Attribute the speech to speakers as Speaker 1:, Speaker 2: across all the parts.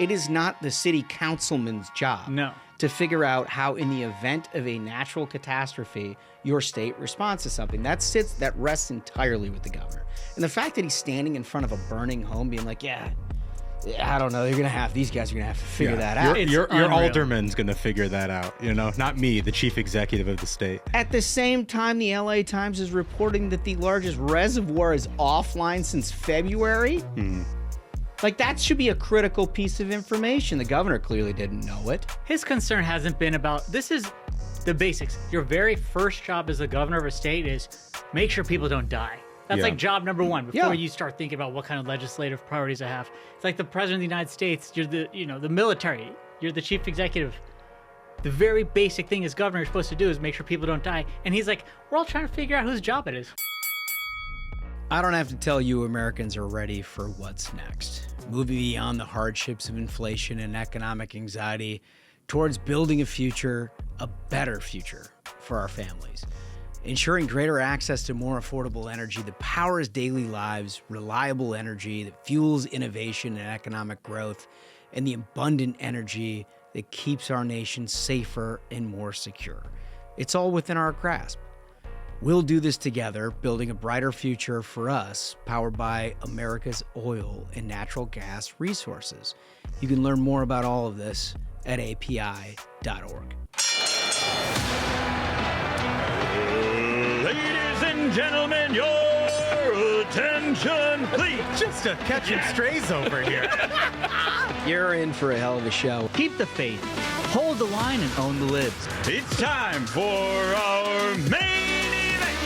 Speaker 1: It is not the city councilman's job to figure out how, in the event of a natural catastrophe, your state responds to something. That rests entirely with the governor. And the fact that he's standing in front of a burning home being like, I don't know, these guys are going to have to figure that out.
Speaker 2: Your alderman's going to figure that out, not me, the chief executive of the state.
Speaker 1: At the same time, the LA Times is reporting that the largest reservoir is offline since February. Like, that should be a critical piece of information. The governor clearly didn't know it.
Speaker 3: His concern hasn't been about, this is the basics. Your very first job as the governor of a state is make sure people don't die. That's like job number one before you start thinking about what kind of legislative priorities I have. It's like the president of the United States, you're the military, you're the chief executive. The very basic thing as governor you're supposed to do is make sure people don't die. And he's like, we're all trying to figure out whose job it is.
Speaker 1: I don't have to tell you Americans are ready for what's next. Moving beyond the hardships of inflation and economic anxiety towards building a better future for our families. Ensuring greater access to more affordable energy that powers daily lives, reliable energy that fuels innovation and economic growth, and the abundant energy that keeps our nation safer and more secure. It's all within our grasp. We'll do this together, building a brighter future for us, powered by America's oil and natural gas resources. You can learn more about all of this at api.org.
Speaker 4: Ladies and gentlemen, your attention, please.
Speaker 2: Just a catching strays over here.
Speaker 1: You're in for a hell of a show.
Speaker 3: Keep the faith, hold the line, and own the libs.
Speaker 4: It's time for our main event.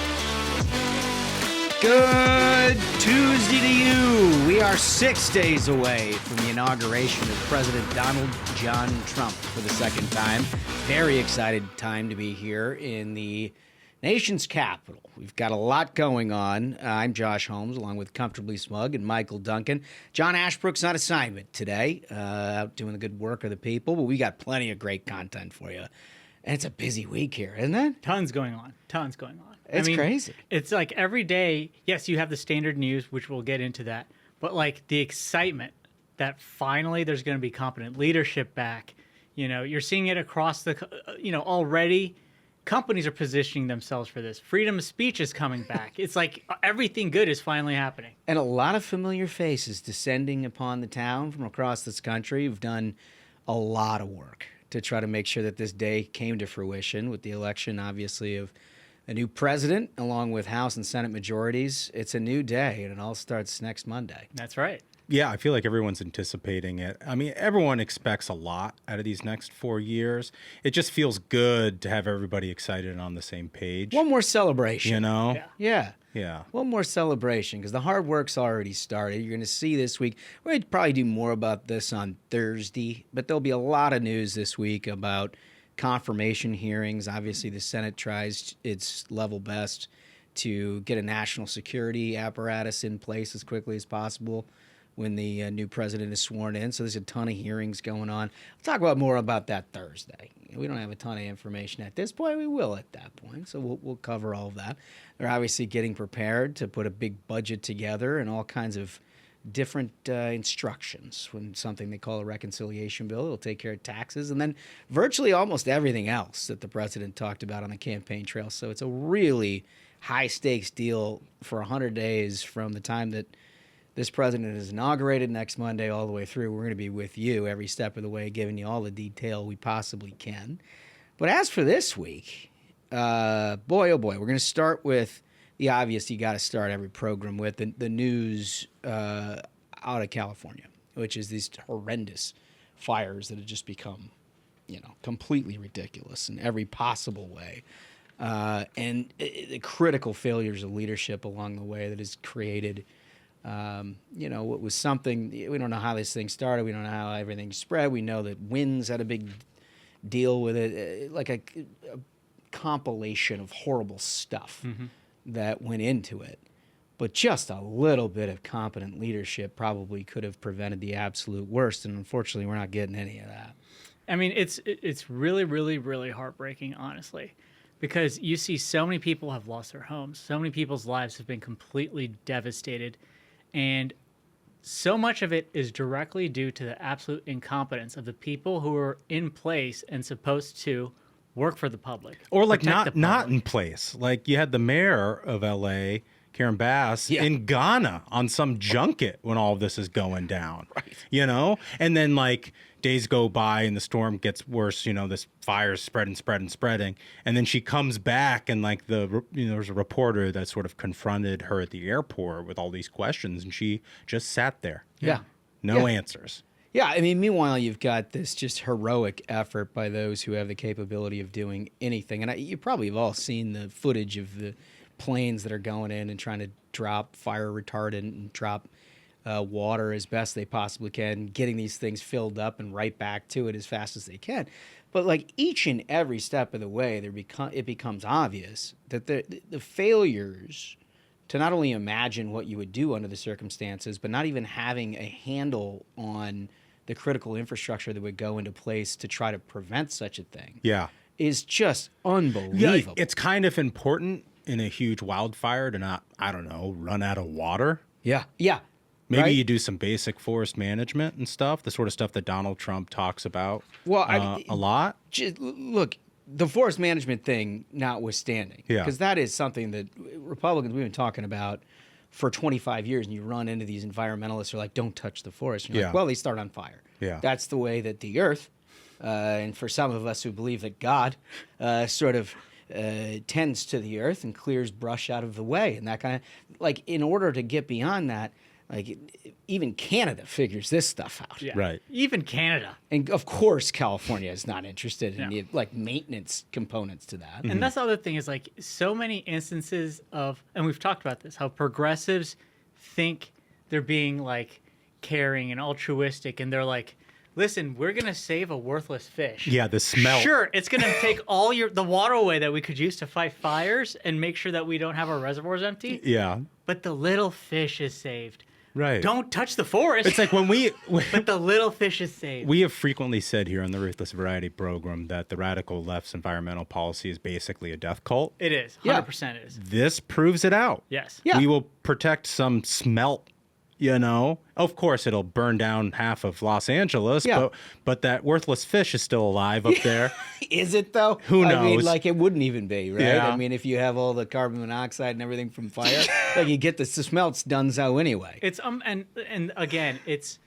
Speaker 1: Good Tuesday to you. We are 6 days away from the inauguration of President Donald John Trump for the second time. Very excited time to be here in the nation's capital. We've got a lot going on. I'm Josh Holmes, along with Comfortably Smug and Michael Duncan. John Ashbrook's on assignment today, out doing the good work of the people, but we got plenty of great content for you. And it's a busy week here, isn't it?
Speaker 3: Tons going on.
Speaker 1: It's crazy.
Speaker 3: It's like every day, yes, you have the standard news, which we'll get into that, but like the excitement that finally there's going to be competent leadership back. You're seeing it across already. Companies are positioning themselves for this. Freedom of speech is coming back. It's like everything good is finally happening.
Speaker 1: And a lot of familiar faces descending upon the town from across this country who've done a lot of work to try to make sure that this day came to fruition with the election, obviously, of a new president, along with House and Senate majorities. It's a new day, and it all starts next Monday.
Speaker 3: That's right.
Speaker 2: Yeah, I feel like everyone's anticipating it. I mean, everyone expects a lot out of these next 4 years. It just feels good to have everybody excited and on the same page.
Speaker 1: One more celebration. Yeah. One more celebration, because the hard work's already started. You're going to see this week. We're going to probably do more about this on Thursday, but there'll be a lot of news this week about confirmation hearings. Obviously, the Senate tries its level best to get a national security apparatus in place as quickly as possible when the new president is sworn in. So there's a ton of hearings going on. I'll talk about more about that Thursday. We don't have a ton of information at this point. We will at that point. So we'll cover all of that. They're obviously getting prepared to put a big budget together and all kinds of different instructions when something they call a reconciliation bill. It'll take care of taxes and then virtually almost everything else that the president talked about on the campaign trail. So it's a really high-stakes deal for 100 days from the time that this president is inaugurated next Monday all the way through. We're going to be with you every step of the way, giving you all the detail we possibly can. But as for this week, boy, oh boy, we're going to start with the obvious you got to start every program with, the news out of California, which is these horrendous fires that have just become, completely ridiculous in every possible way. And the critical failures of leadership along the way that has created what was something, we don't know how this thing started. We don't know how everything spread. We know that winds had a big deal with it, like a compilation of horrible stuff that went into it. But just a little bit of competent leadership probably could have prevented the absolute worst. And unfortunately, we're not getting any of that.
Speaker 3: I mean, it's really, really, really heartbreaking, honestly, because you see so many people have lost their homes. So many people's lives have been completely devastated. And so much of it is directly due to the absolute incompetence of the people who are in place and supposed to work for the public.
Speaker 2: Or like not in place. Like you had the mayor of LA, Karen Bass, in Ghana on some junket when all of this is going down. Right. You know? And then like days go by and the storm gets worse, you know, this fire's spreading. And then she comes back and like there's a reporter that sort of confronted her at the airport with all these questions and she just sat there.
Speaker 1: Yeah.
Speaker 2: No answers.
Speaker 1: Yeah, I mean, meanwhile, you've got this just heroic effort by those who have the capability of doing anything. And you probably have all seen the footage of the planes that are going in and trying to drop fire retardant and drop water as best they possibly can, getting these things filled up and right back to it as fast as they can. But like each and every step of the way, it becomes obvious that the failures to not only imagine what you would do under the circumstances, but not even having a handle on the critical infrastructure that would go into place to try to prevent such a thing is just unbelievable.
Speaker 2: Yeah, it's kind of important in a huge wildfire to not, I don't know, run out of water.
Speaker 1: Yeah.
Speaker 2: Maybe you do some basic forest management and stuff, the sort of stuff that Donald Trump talks about a lot.
Speaker 1: Look, the forest management thing notwithstanding, because that is something that Republicans, we've been talking about for 25 years, and you run into these environmentalists who are like, don't touch the forest. And you're like, well, they start on fire. Yeah. That's the way that the earth, and for some of us who believe that God sort of tends to the earth and clears brush out of the way. And that kind of, like, in order to get beyond that, like, even Canada figures this stuff out.
Speaker 3: Yeah. Right. Even Canada.
Speaker 1: And, of course, California is not interested in the, like, maintenance components to that.
Speaker 3: And that's the other thing is, like, so many instances of, and we've talked about this, how progressives think they're being, like, caring and altruistic, and they're like, listen, we're going to save a worthless fish.
Speaker 2: Yeah, the smell.
Speaker 3: Sure, it's going to take all the water away that we could use to fight fires and make sure that we don't have our reservoirs empty.
Speaker 2: Yeah.
Speaker 3: But the little fish is saved.
Speaker 2: Right.
Speaker 3: Don't touch the forest.
Speaker 2: It's like when
Speaker 3: but the little fish is saved.
Speaker 2: We have frequently said here on the Ruthless Variety program that the radical left's environmental policy is basically a death cult.
Speaker 3: It is. 100% it is.
Speaker 2: This proves it out.
Speaker 3: Yes.
Speaker 2: Yeah. We will protect some smelt, you know. Of course, it'll burn down half of Los Angeles, but that worthless fish is still alive up there.
Speaker 1: Is it, though?
Speaker 2: Who knows?
Speaker 1: I mean, like, it wouldn't even be, right? Yeah. I mean, if you have all the carbon monoxide and everything from fire, like, you get the smelt's done so anyway.
Speaker 3: It's and again, it's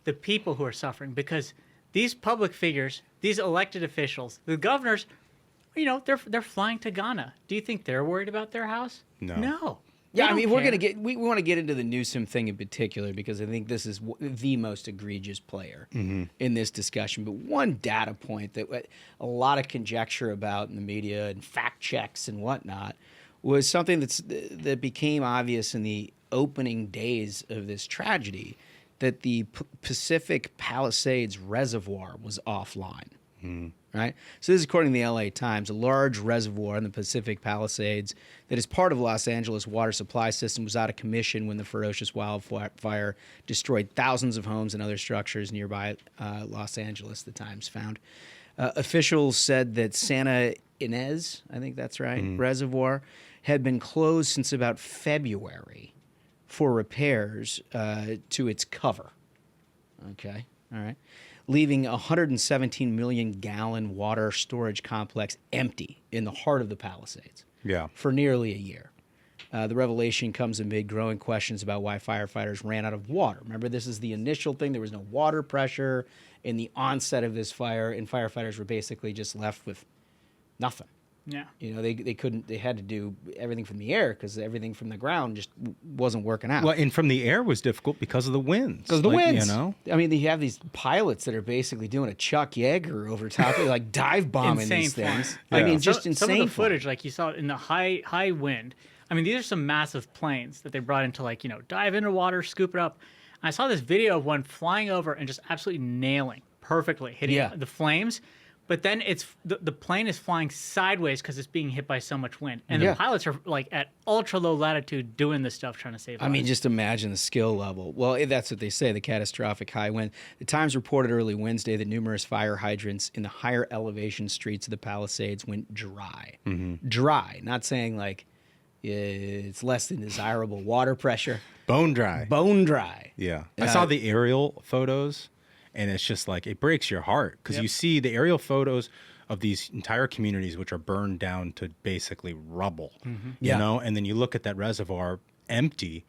Speaker 3: the people who are suffering because these public figures, these elected officials, the governors, you know, they're flying to Ghana. Do you think they're worried about their house? No.
Speaker 1: Yeah, I mean, we want to get into the Newsom thing in particular because I think this is the most egregious player in this discussion. But one data point that a lot of conjecture about in the media and fact checks and whatnot was something that became obvious in the opening days of this tragedy, that the Pacific Palisades Reservoir was offline. Right? So this is according to the LA Times. A large reservoir in the Pacific Palisades that is part of Los Angeles water supply system was out of commission when the ferocious wildfire destroyed thousands of homes and other structures nearby Los Angeles, the Times found. Officials said that Santa Ynez, I think that's right, reservoir, had been closed since about February for repairs to its cover. Okay, all right. Leaving a 117 million gallon water storage complex empty in the heart of the Palisades for nearly a year. The revelation comes amid growing questions about why firefighters ran out of water. Remember, this is the initial thing. There was no water pressure in the onset of this fire, and firefighters were basically just left with nothing.
Speaker 3: Yeah.
Speaker 1: You know, they couldn't, they had to do everything from the air because everything from the ground just wasn't working out.
Speaker 2: Well, and from the air was difficult because of the winds.
Speaker 1: Because of the winds.
Speaker 2: You know?
Speaker 1: I mean, you have these pilots that are basically doing a Chuck Yeager over top of like dive bombing these things.
Speaker 3: Yeah.
Speaker 1: I mean, just insane.
Speaker 3: Some of the footage, like you saw in the high wind, I mean, these are some massive planes that they brought in to, like, you know, dive into water, scoop it up. And I saw this video of one flying over and just absolutely nailing, perfectly, hitting the flames. But then it's the plane is flying sideways because it's being hit by so much wind. And the pilots are like at ultra low latitude doing this stuff, trying to save lives.
Speaker 1: I mean, just imagine the skill level. Well, that's what they say, the catastrophic high wind. The Times reported early Wednesday that numerous fire hydrants in the higher elevation streets of the Palisades went dry. Dry, not saying like It's less than desirable water pressure.
Speaker 2: Bone dry.
Speaker 1: Bone dry.
Speaker 2: Yeah. I saw the aerial photos, and it's just like, it breaks your heart because you see the aerial photos of these entire communities which are burned down to basically rubble, you know? And then you look at that reservoir empty,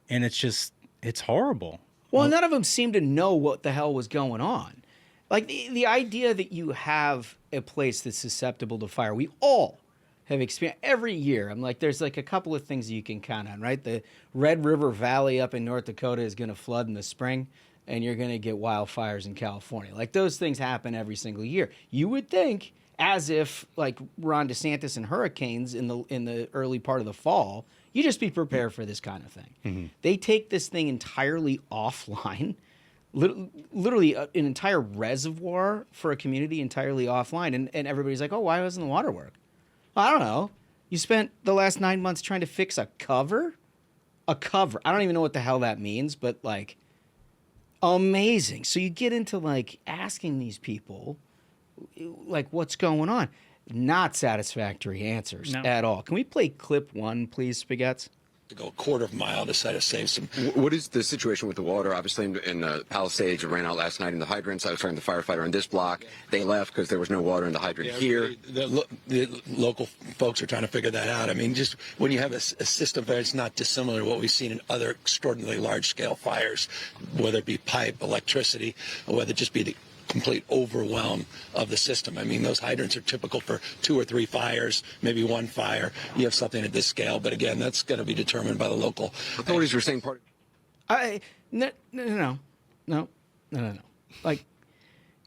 Speaker 2: and it's horrible.
Speaker 1: Well, none of them seem to know what the hell was going on. Like the idea that you have a place that's susceptible to fire, we all have experienced every year. I'm like, there's like a couple of things you can count on, right? The Red River Valley up in North Dakota is going to flood in the spring, and you're going to get wildfires in California. Like those things happen every single year. You would think, as if like Ron DeSantis and hurricanes in the early part of the fall, you just be prepared for this kind of thing. They take this thing entirely offline. Literally an entire reservoir for a community entirely offline, and everybody's like, oh, why doesn't the water work? I don't know. You spent the last 9 months trying to fix a cover? A cover. I don't even know what the hell that means, but like, amazing. So you get into like asking these people, like, what's going on? Not satisfactory answers at all. Can we play clip 1, please, Spaghettis?
Speaker 5: To go a quarter of a mile to try to save some.
Speaker 6: What is the situation with the water? Obviously, in the Palisades, it ran out last night in the hydrants. I was talking to the firefighter on this block. They left because there was no water in the hydrant here.
Speaker 5: The local folks are trying to figure that out. I mean, just when you have a system that's not dissimilar to what we've seen in other extraordinarily large-scale fires, whether it be pipe, electricity, or whether it just be the complete overwhelm of the system. I mean, those hydrants are typical for 2 or 3 fires, maybe 1 fire. You have something at this scale, but again, that's going to be determined by the local
Speaker 6: authorities. Were saying part.
Speaker 1: No. Like,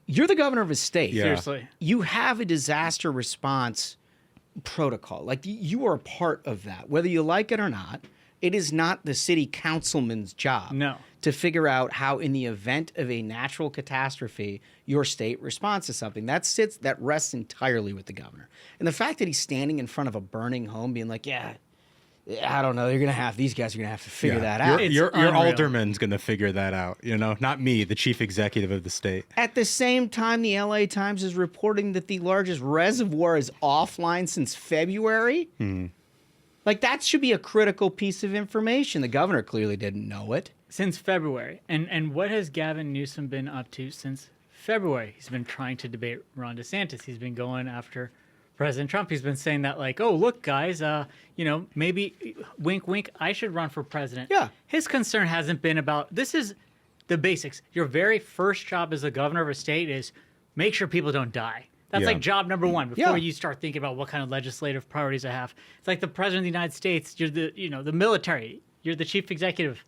Speaker 1: you're the governor of a state.
Speaker 3: Yeah. Seriously,
Speaker 1: you have a disaster response protocol. Like, you are a part of that, whether you like it or not. It is not the city councilman's job to figure out how, in the event of a natural catastrophe, your state responds to something. That rests entirely with the governor. And the fact that he's standing in front of a burning home being like, yeah, I don't know, these guys are going to have to figure that out.
Speaker 2: Your alderman's going to figure that out, you know, not me, the chief executive of the state.
Speaker 1: At the same time, the LA Times is reporting that the largest reservoir is offline since February. Like, that should be a critical piece of information. The governor clearly didn't know it.
Speaker 3: Since February. And what has Gavin Newsom been up to since February? He's been trying to debate Ron DeSantis. He's been going after President Trump. He's been saying that, like, oh, look, guys, maybe, wink, wink, I should run for president.
Speaker 1: Yeah.
Speaker 3: His concern hasn't been about, this is the basics. Your very first job as a governor of a state is make sure people don't die. That's like job number 1 before you start thinking about what kind of legislative priorities I have. It's like the president of the United States. You're the military. You're the chief executive.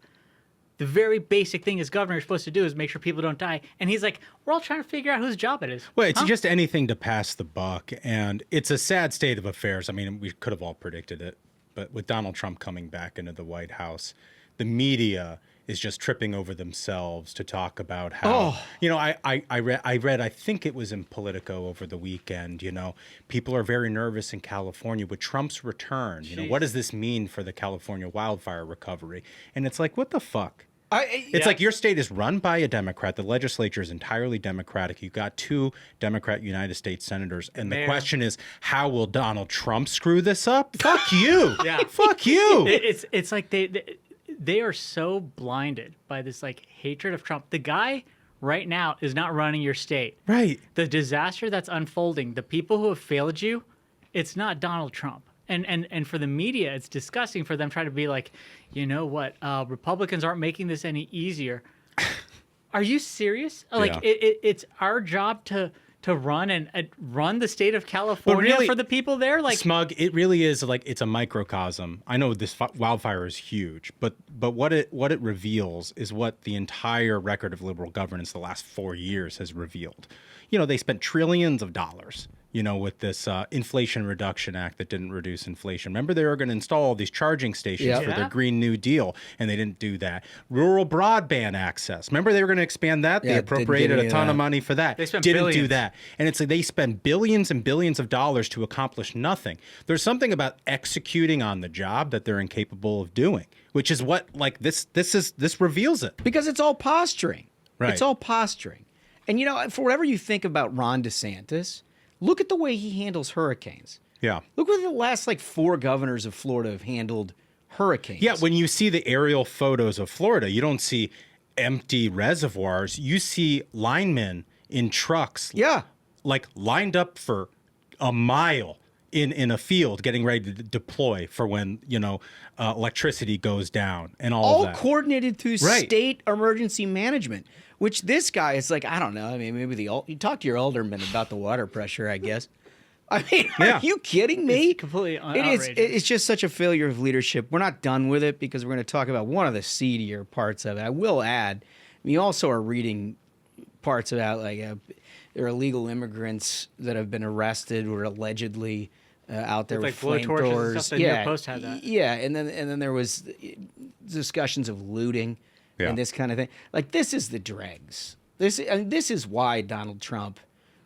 Speaker 3: The very basic thing as governor you're supposed to do is make sure people don't die. And he's like, we're all trying to figure out whose job it is.
Speaker 2: Well, it's just anything to pass the buck. And it's a sad state of affairs. I mean, we could have all predicted it. But with Donald Trump coming back into the White House, the media is just tripping over themselves to talk about how, I read, I think it was in Politico over the weekend, people are very nervous in California with Trump's return. What does this mean for the California wildfire recovery? And it's like, what the fuck? It's like your state is run by a Democrat. The legislature is entirely Democratic. You've got 2 Democrat United States senators. And the question is, how will Donald Trump screw this up? Fuck you. Fuck you.
Speaker 3: It's like they are so blinded by this like hatred of Trump. The guy right now is not running your state.
Speaker 2: Right.
Speaker 3: The disaster that's unfolding, the people who have failed you, it's not Donald Trump. And for the media, it's disgusting for them trying to be like, you know what, Republicans aren't making this any easier. Are you serious? Like, it's our job to run and run the state of California for the people there? Like,
Speaker 2: Smug, it really is like, it's a microcosm. I know this wildfire is huge, but what it reveals is what the entire record of liberal governance the last 4 years has revealed. They spent trillions of dollars, with this Inflation Reduction Act that didn't reduce inflation. Remember, they were going to install all these charging stations for their Green New Deal, and they didn't do that. Rural broadband access. Remember, they were going to expand that? They appropriated a ton of money for that.
Speaker 3: They spent
Speaker 2: didn't
Speaker 3: billions.
Speaker 2: do that. And it's like they spend billions and billions of dollars to accomplish nothing. There's something about executing on the job that they're incapable of doing, which is what, like, this reveals it.
Speaker 1: Because it's all posturing.
Speaker 2: Right.
Speaker 1: It's all posturing. And, for whatever you think about Ron DeSantis, look at the way he handles hurricanes.
Speaker 2: Yeah.
Speaker 1: Look what the last 4 governors of Florida have handled hurricanes.
Speaker 2: Yeah, when you see the aerial photos of Florida, you don't see empty reservoirs. You see linemen in trucks.
Speaker 1: Yeah.
Speaker 2: Lined up for a mile in a field getting ready to deploy for when, electricity goes down and all of that.
Speaker 1: Coordinated through state emergency management, which this guy is I don't know. I mean, maybe you talk to your alderman about the water pressure, I guess. I mean, are you kidding me?
Speaker 3: It's completely outrageous.
Speaker 1: It's just such a failure of leadership. We're not done with it because we're going to talk about one of the seedier parts of it. I will add, you also are reading parts about there are illegal immigrants that have been arrested or allegedly out there with flamethrowers.
Speaker 3: Stuff. The New York Post had that.
Speaker 1: Yeah, and then there was discussions of looting and this kind of thing. This is the dregs. This is why Donald Trump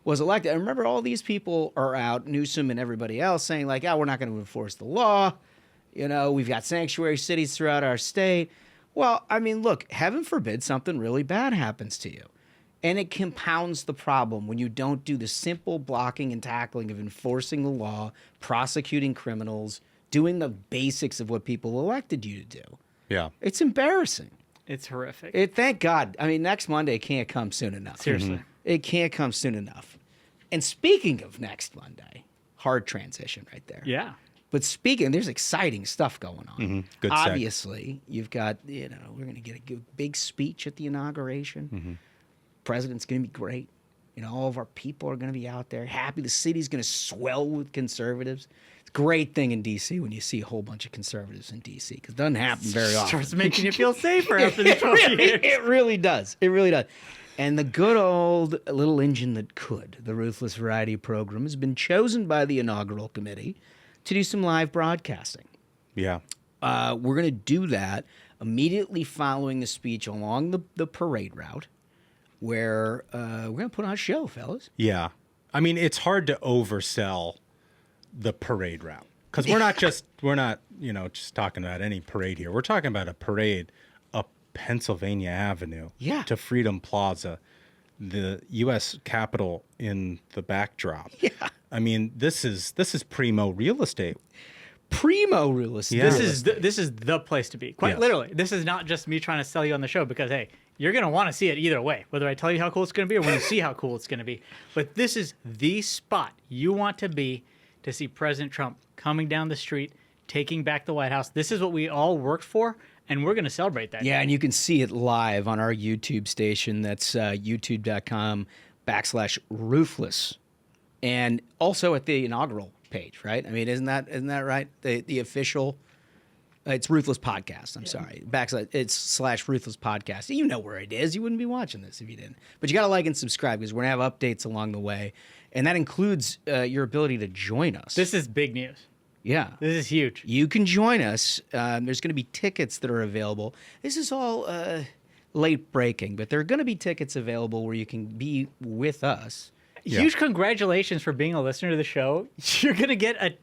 Speaker 1: was elected. And remember, all these people are out, Newsom and everybody else, saying we're not going to enforce the law. We've got sanctuary cities throughout our state. Well, I mean, look, heaven forbid something really bad happens to you. And it compounds the problem when you don't do the simple blocking and tackling of enforcing the law, prosecuting criminals, doing the basics of what people elected you to do.
Speaker 2: Yeah.
Speaker 1: It's embarrassing.
Speaker 3: It's horrific.
Speaker 1: Thank God. I mean, next Monday can't come soon enough.
Speaker 3: Seriously.
Speaker 1: It can't come soon enough. And speaking of next Monday, hard transition right there.
Speaker 3: Yeah.
Speaker 1: But there's exciting stuff going on.
Speaker 2: Mm-hmm. Good
Speaker 1: Obviously, you've got, we're going to get a big speech at the inauguration.
Speaker 2: Mm-hmm.
Speaker 1: President's going to be great. All of our people are going to be out there happy. The city's going to swell with conservatives. It's a great thing in D.C. when you see a whole bunch of conservatives in D.C. because it doesn't happen very often.
Speaker 3: Starts making you feel safer after the 12 years.
Speaker 1: It really does. It really does. And the good old little engine that could, the Ruthless Variety Program, has been chosen by the inaugural committee to do some live broadcasting.
Speaker 2: Yeah.
Speaker 1: We're going to do that immediately following the speech along the parade route, where we're going to put on a show, fellas.
Speaker 2: Yeah. I mean, it's hard to oversell the parade route because we're not just talking about any parade here. We're talking about a parade up Pennsylvania Avenue to Freedom Plaza, the U.S. Capitol in the backdrop.
Speaker 1: Yeah.
Speaker 2: I mean, this is primo real estate.
Speaker 1: Primo real estate.
Speaker 2: Yeah.
Speaker 3: This is the place to be. Quite literally. This is not just me trying to sell you on the show because, hey, you're going to want to see it either way, whether I tell you how cool it's going to be or when you see how cool it's going to be. But this is the spot you want to be to see President Trump coming down the street, taking back the White House. This is what we all worked for, and we're going to celebrate that.
Speaker 1: Yeah, and you can see it live on our YouTube station. That's youtube.com/ruthless. And also at the inaugural page, right? I mean, isn't that right? The official... It's Ruthless Podcast. I'm sorry. It's /Ruthless Podcast. You know where it is. You wouldn't be watching this if you didn't. But you got to like and subscribe because we're going to have updates along the way. And that includes your ability to join us.
Speaker 3: This is big news.
Speaker 1: Yeah.
Speaker 3: This is huge.
Speaker 1: You can join us. There's going to be tickets that are available. This is all late breaking, but there are going to be tickets available where you can be with us.
Speaker 3: Huge congratulations for being a listener to the show. You're gonna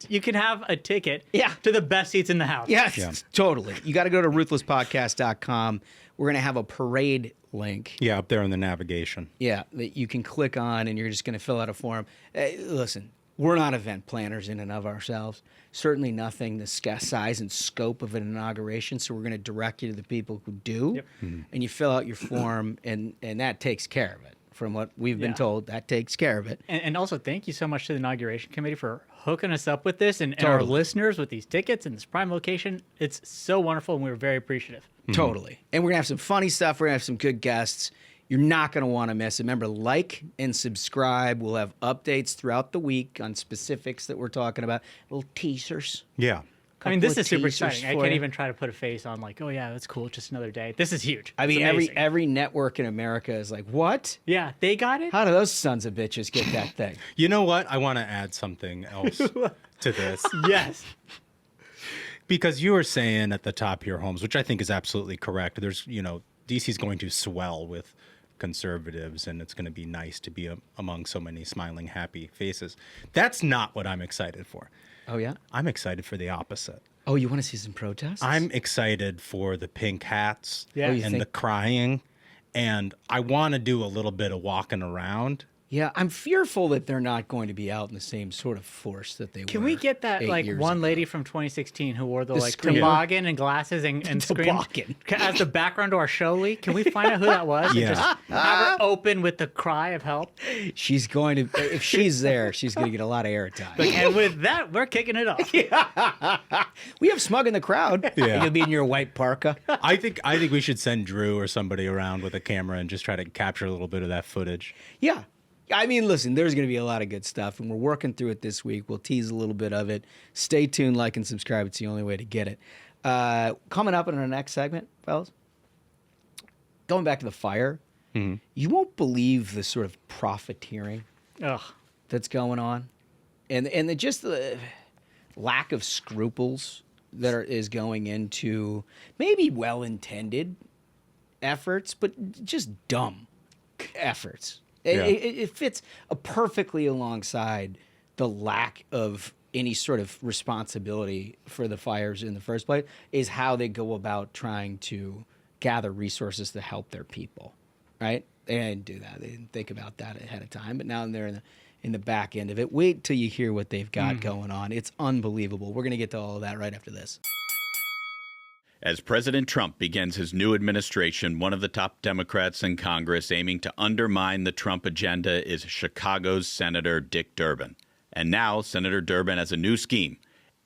Speaker 3: you can have a ticket to the best seats in the house.
Speaker 1: Yes, totally. You got to go to ruthlesspodcast.com. We're gonna have a parade link.
Speaker 2: Yeah, up there in the navigation.
Speaker 1: Yeah, that you can click on, and you're just gonna fill out a form. Listen, we're not event planners in and of ourselves. Certainly nothing the size and scope of an inauguration. So we're going to direct you to the people who do, and you fill out your form, and that takes care of it. From what we've been told, that takes care of it.
Speaker 3: And also, thank you so much to the inauguration committee for hooking us up with this and our listeners with these tickets and this prime location. It's so wonderful, and we were very appreciative.
Speaker 1: Totally. And we're going to have some funny stuff. We're going to have some good guests. You're not going to want to miss it. Remember, like and subscribe. We'll have updates throughout the week on specifics that we're talking about. Little teasers.
Speaker 2: Yeah.
Speaker 3: I mean, this is super exciting. I can't even try to put a face on oh, yeah, that's cool. Just another day. This is huge.
Speaker 1: I mean, every network in America is like, what?
Speaker 3: Yeah, they got it?
Speaker 1: How do those sons of bitches get that thing?
Speaker 2: You know what? I want to add something else to this.
Speaker 3: Yes.
Speaker 2: Because you were saying at the top here, Holmes, which I think is absolutely correct. There's, DC's going to swell with conservatives, and it's going to be nice to be among so many smiling, happy faces. That's not what I'm excited for.
Speaker 1: Oh, yeah?
Speaker 2: I'm excited for the opposite.
Speaker 1: Oh, you want to see some protests?
Speaker 2: I'm excited for the pink hats
Speaker 3: and
Speaker 2: the crying, and I want to do a little bit of walking around
Speaker 1: Yeah, I'm fearful that they're not going to be out in the same sort of force that they were.
Speaker 3: Can we get that,
Speaker 1: 8
Speaker 3: like,
Speaker 1: years
Speaker 3: one
Speaker 1: ago.
Speaker 3: lady from 2016 who wore the like,
Speaker 1: screamer?
Speaker 3: toboggan and glasses and screamed as the background to our show, Lee? Can we find out who that was?
Speaker 2: Yeah.
Speaker 3: And just have her open with the cry of help?
Speaker 1: She's going to, if she's there, she's going to get a lot of airtime.
Speaker 3: And with that, we're kicking it off.
Speaker 1: We have Smug in the crowd.
Speaker 2: Yeah.
Speaker 1: You'll be in your white parka.
Speaker 2: I think we should send Drew or somebody around with a camera and just try to capture a little bit of that footage.
Speaker 1: Yeah. I mean, listen, there's going to be a lot of good stuff, and we're working through it this week. We'll tease a little bit of it. Stay tuned, like, and subscribe. It's the only way to get it. Coming up in our next segment, fellas, going back to the fire, you won't believe the sort of profiteering that's going on, and the lack of scruples that is going into maybe well-intended efforts, but just dumb efforts. It fits perfectly alongside the lack of any sort of responsibility for the fires in the first place, is how they go about trying to gather resources to help their people, right? They didn't do that. They didn't think about that ahead of time, but now they're in the back end of it. Wait till you hear what they've got going on. It's unbelievable. We're going to get to all of that right after this.
Speaker 4: As President Trump begins his new administration, one of the top Democrats in Congress aiming to undermine the Trump agenda is Chicago's Senator Dick Durbin. And now Senator Durbin has a new scheme,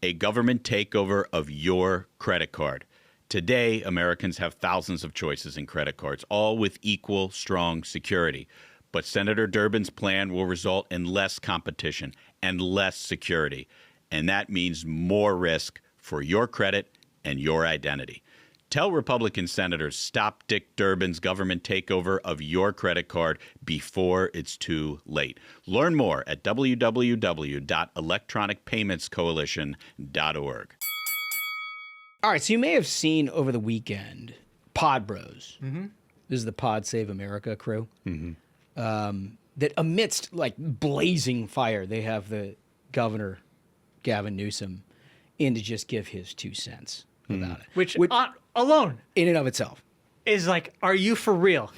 Speaker 4: a government takeover of your credit card. Today, Americans have thousands of choices in credit cards, all with equal, strong security. But Senator Durbin's plan will result in less competition and less security. And that means more risk for your credit and your identity. Tell Republican senators stop Dick Durbin's government takeover of your credit card before it's too late. Learn more at www.electronicpaymentscoalition.org.
Speaker 1: All right, so you may have seen over the weekend Pod Bros. This is the Pod Save America crew. That amidst like blazing fire, they have the governor, Gavin Newsom, in to just give his 2 cents about it.
Speaker 3: Which alone,
Speaker 1: in and of itself,
Speaker 3: is like, are you for real?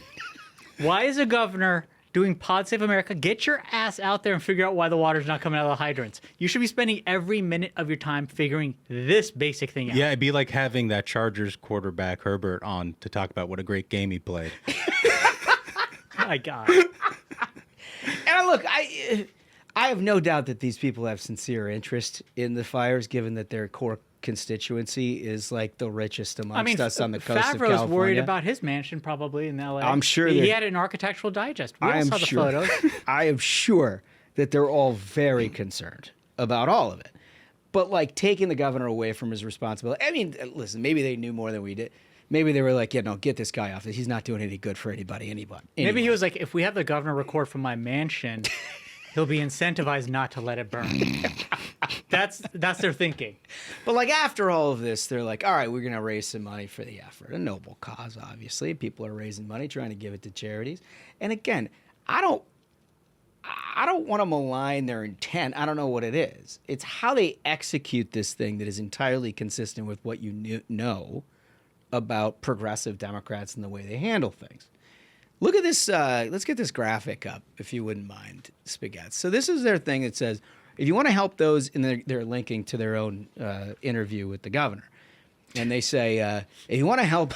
Speaker 3: Why is a governor doing Pod Save America? Get your ass out there and figure out why the water's not coming out of the hydrants. You should be spending every minute of your time figuring this basic thing out.
Speaker 2: Yeah, it'd be like having that Chargers quarterback Herbert on to talk about what a great game he played.
Speaker 3: My God.
Speaker 1: And look, I have no doubt that these people have sincere interest in the fires, given that their core constituency is like the richest amongst us on the coast of California.
Speaker 3: Favreau's worried about his mansion probably in L.A.
Speaker 1: I'm sure
Speaker 3: he had an Architectural Digest. We all saw the photos.
Speaker 1: I am sure that they're all very concerned about all of it. But like taking the governor away from his responsibility. I mean, listen, maybe they knew more than we did. Maybe they were like, yeah, no, get this guy off. He's not doing any good for anybody.
Speaker 3: Maybe he was like, if we have the governor record from my mansion, he'll be incentivized not to let it burn. That's their thinking.
Speaker 1: But like after all of this, they're like, all right, we're going to raise some money for the effort. A noble cause, obviously. People are raising money, trying to give it to charities. And again, I don't want to malign their intent. I don't know what it is. It's how they execute this thing that is entirely consistent with what you know about progressive Democrats and the way they handle things. Look at this. Let's get this graphic up, if you wouldn't mind, Spaghetti. So this is their thing that says, if you want to help those, and they're linking to their own interview with the governor. And they say, if you want to help,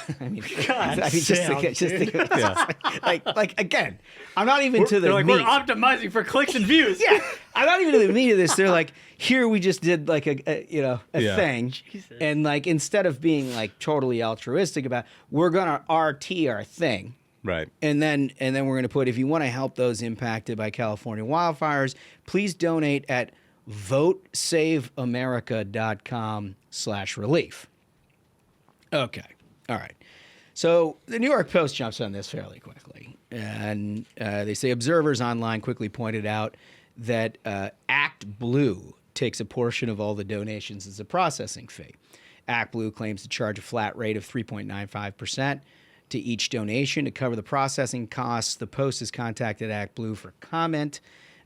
Speaker 1: like again, I'm not even to the
Speaker 3: like,
Speaker 1: meat.
Speaker 3: we're optimizing for clicks and views.
Speaker 1: Yeah, I'm not even to the meat of this. They're like, here we just did like a thing,
Speaker 3: Jesus.
Speaker 1: and like instead of being like totally altruistic about, we're gonna RT our thing.
Speaker 2: Right.
Speaker 1: And then we're going to put, if you want to help those impacted by California wildfires, please donate at votesaveamerica.com/relief. Okay. All right. So the New York Post jumps on this fairly quickly. And they say observers online quickly pointed out that Act Blue takes a portion of all the donations as a processing fee. Act Blue claims to charge a flat rate of 3.95% to each donation to cover the processing costs. The Post has contacted Act Blue for comment.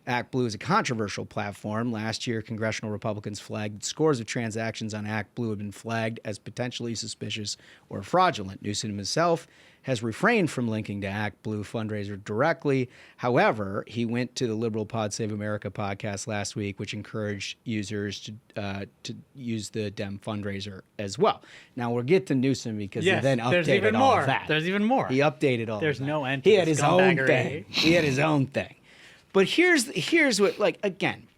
Speaker 1: Act Blue is a controversial platform. Last year, congressional Republicans flagged that scores of transactions on Act Blue had been flagged as potentially suspicious or fraudulent. Newsom himself has refrained from linking to Act Blue fundraiser directly. However, he went to the liberal Pod Save America podcast last week, which encouraged users to use the Dem fundraiser as well. Now we'll get to Newsom because he then updated all of that.
Speaker 3: There's even more.
Speaker 1: He updated all.
Speaker 3: There's
Speaker 1: of that.
Speaker 3: no end.
Speaker 1: He had his own thing. He had his own thing. But here's what, like, again,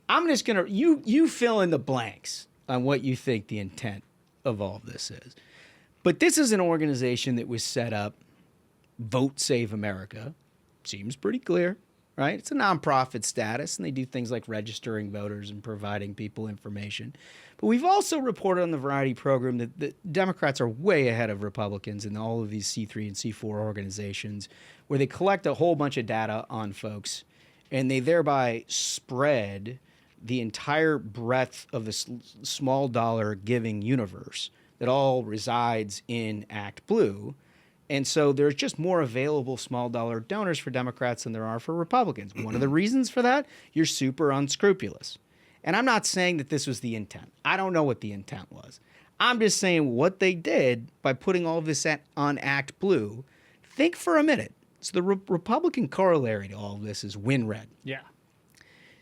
Speaker 1: I'm just gonna you fill in the blanks on what you think the intent of all of this is. But this is an organization that was set up, Vote Save America. Seems pretty clear, right? It's a nonprofit status, and they do things like registering voters and providing people information. But we've also reported on the Variety program that Democrats are way ahead of Republicans in all of these C3 and C4 organizations, where they collect a whole bunch of data on folks, and they thereby spread the entire breadth of the small dollar giving universe that all resides in Act Blue. And so there's just more available small dollar donors for Democrats than there are for Republicans. One of the reasons for that, you're super unscrupulous. And I'm not saying that this was the intent. I don't know what the intent was. I'm just saying what they did by putting all of this on Act Blue. Think for a minute. So the Republican corollary to all of this is win red.
Speaker 3: Yeah.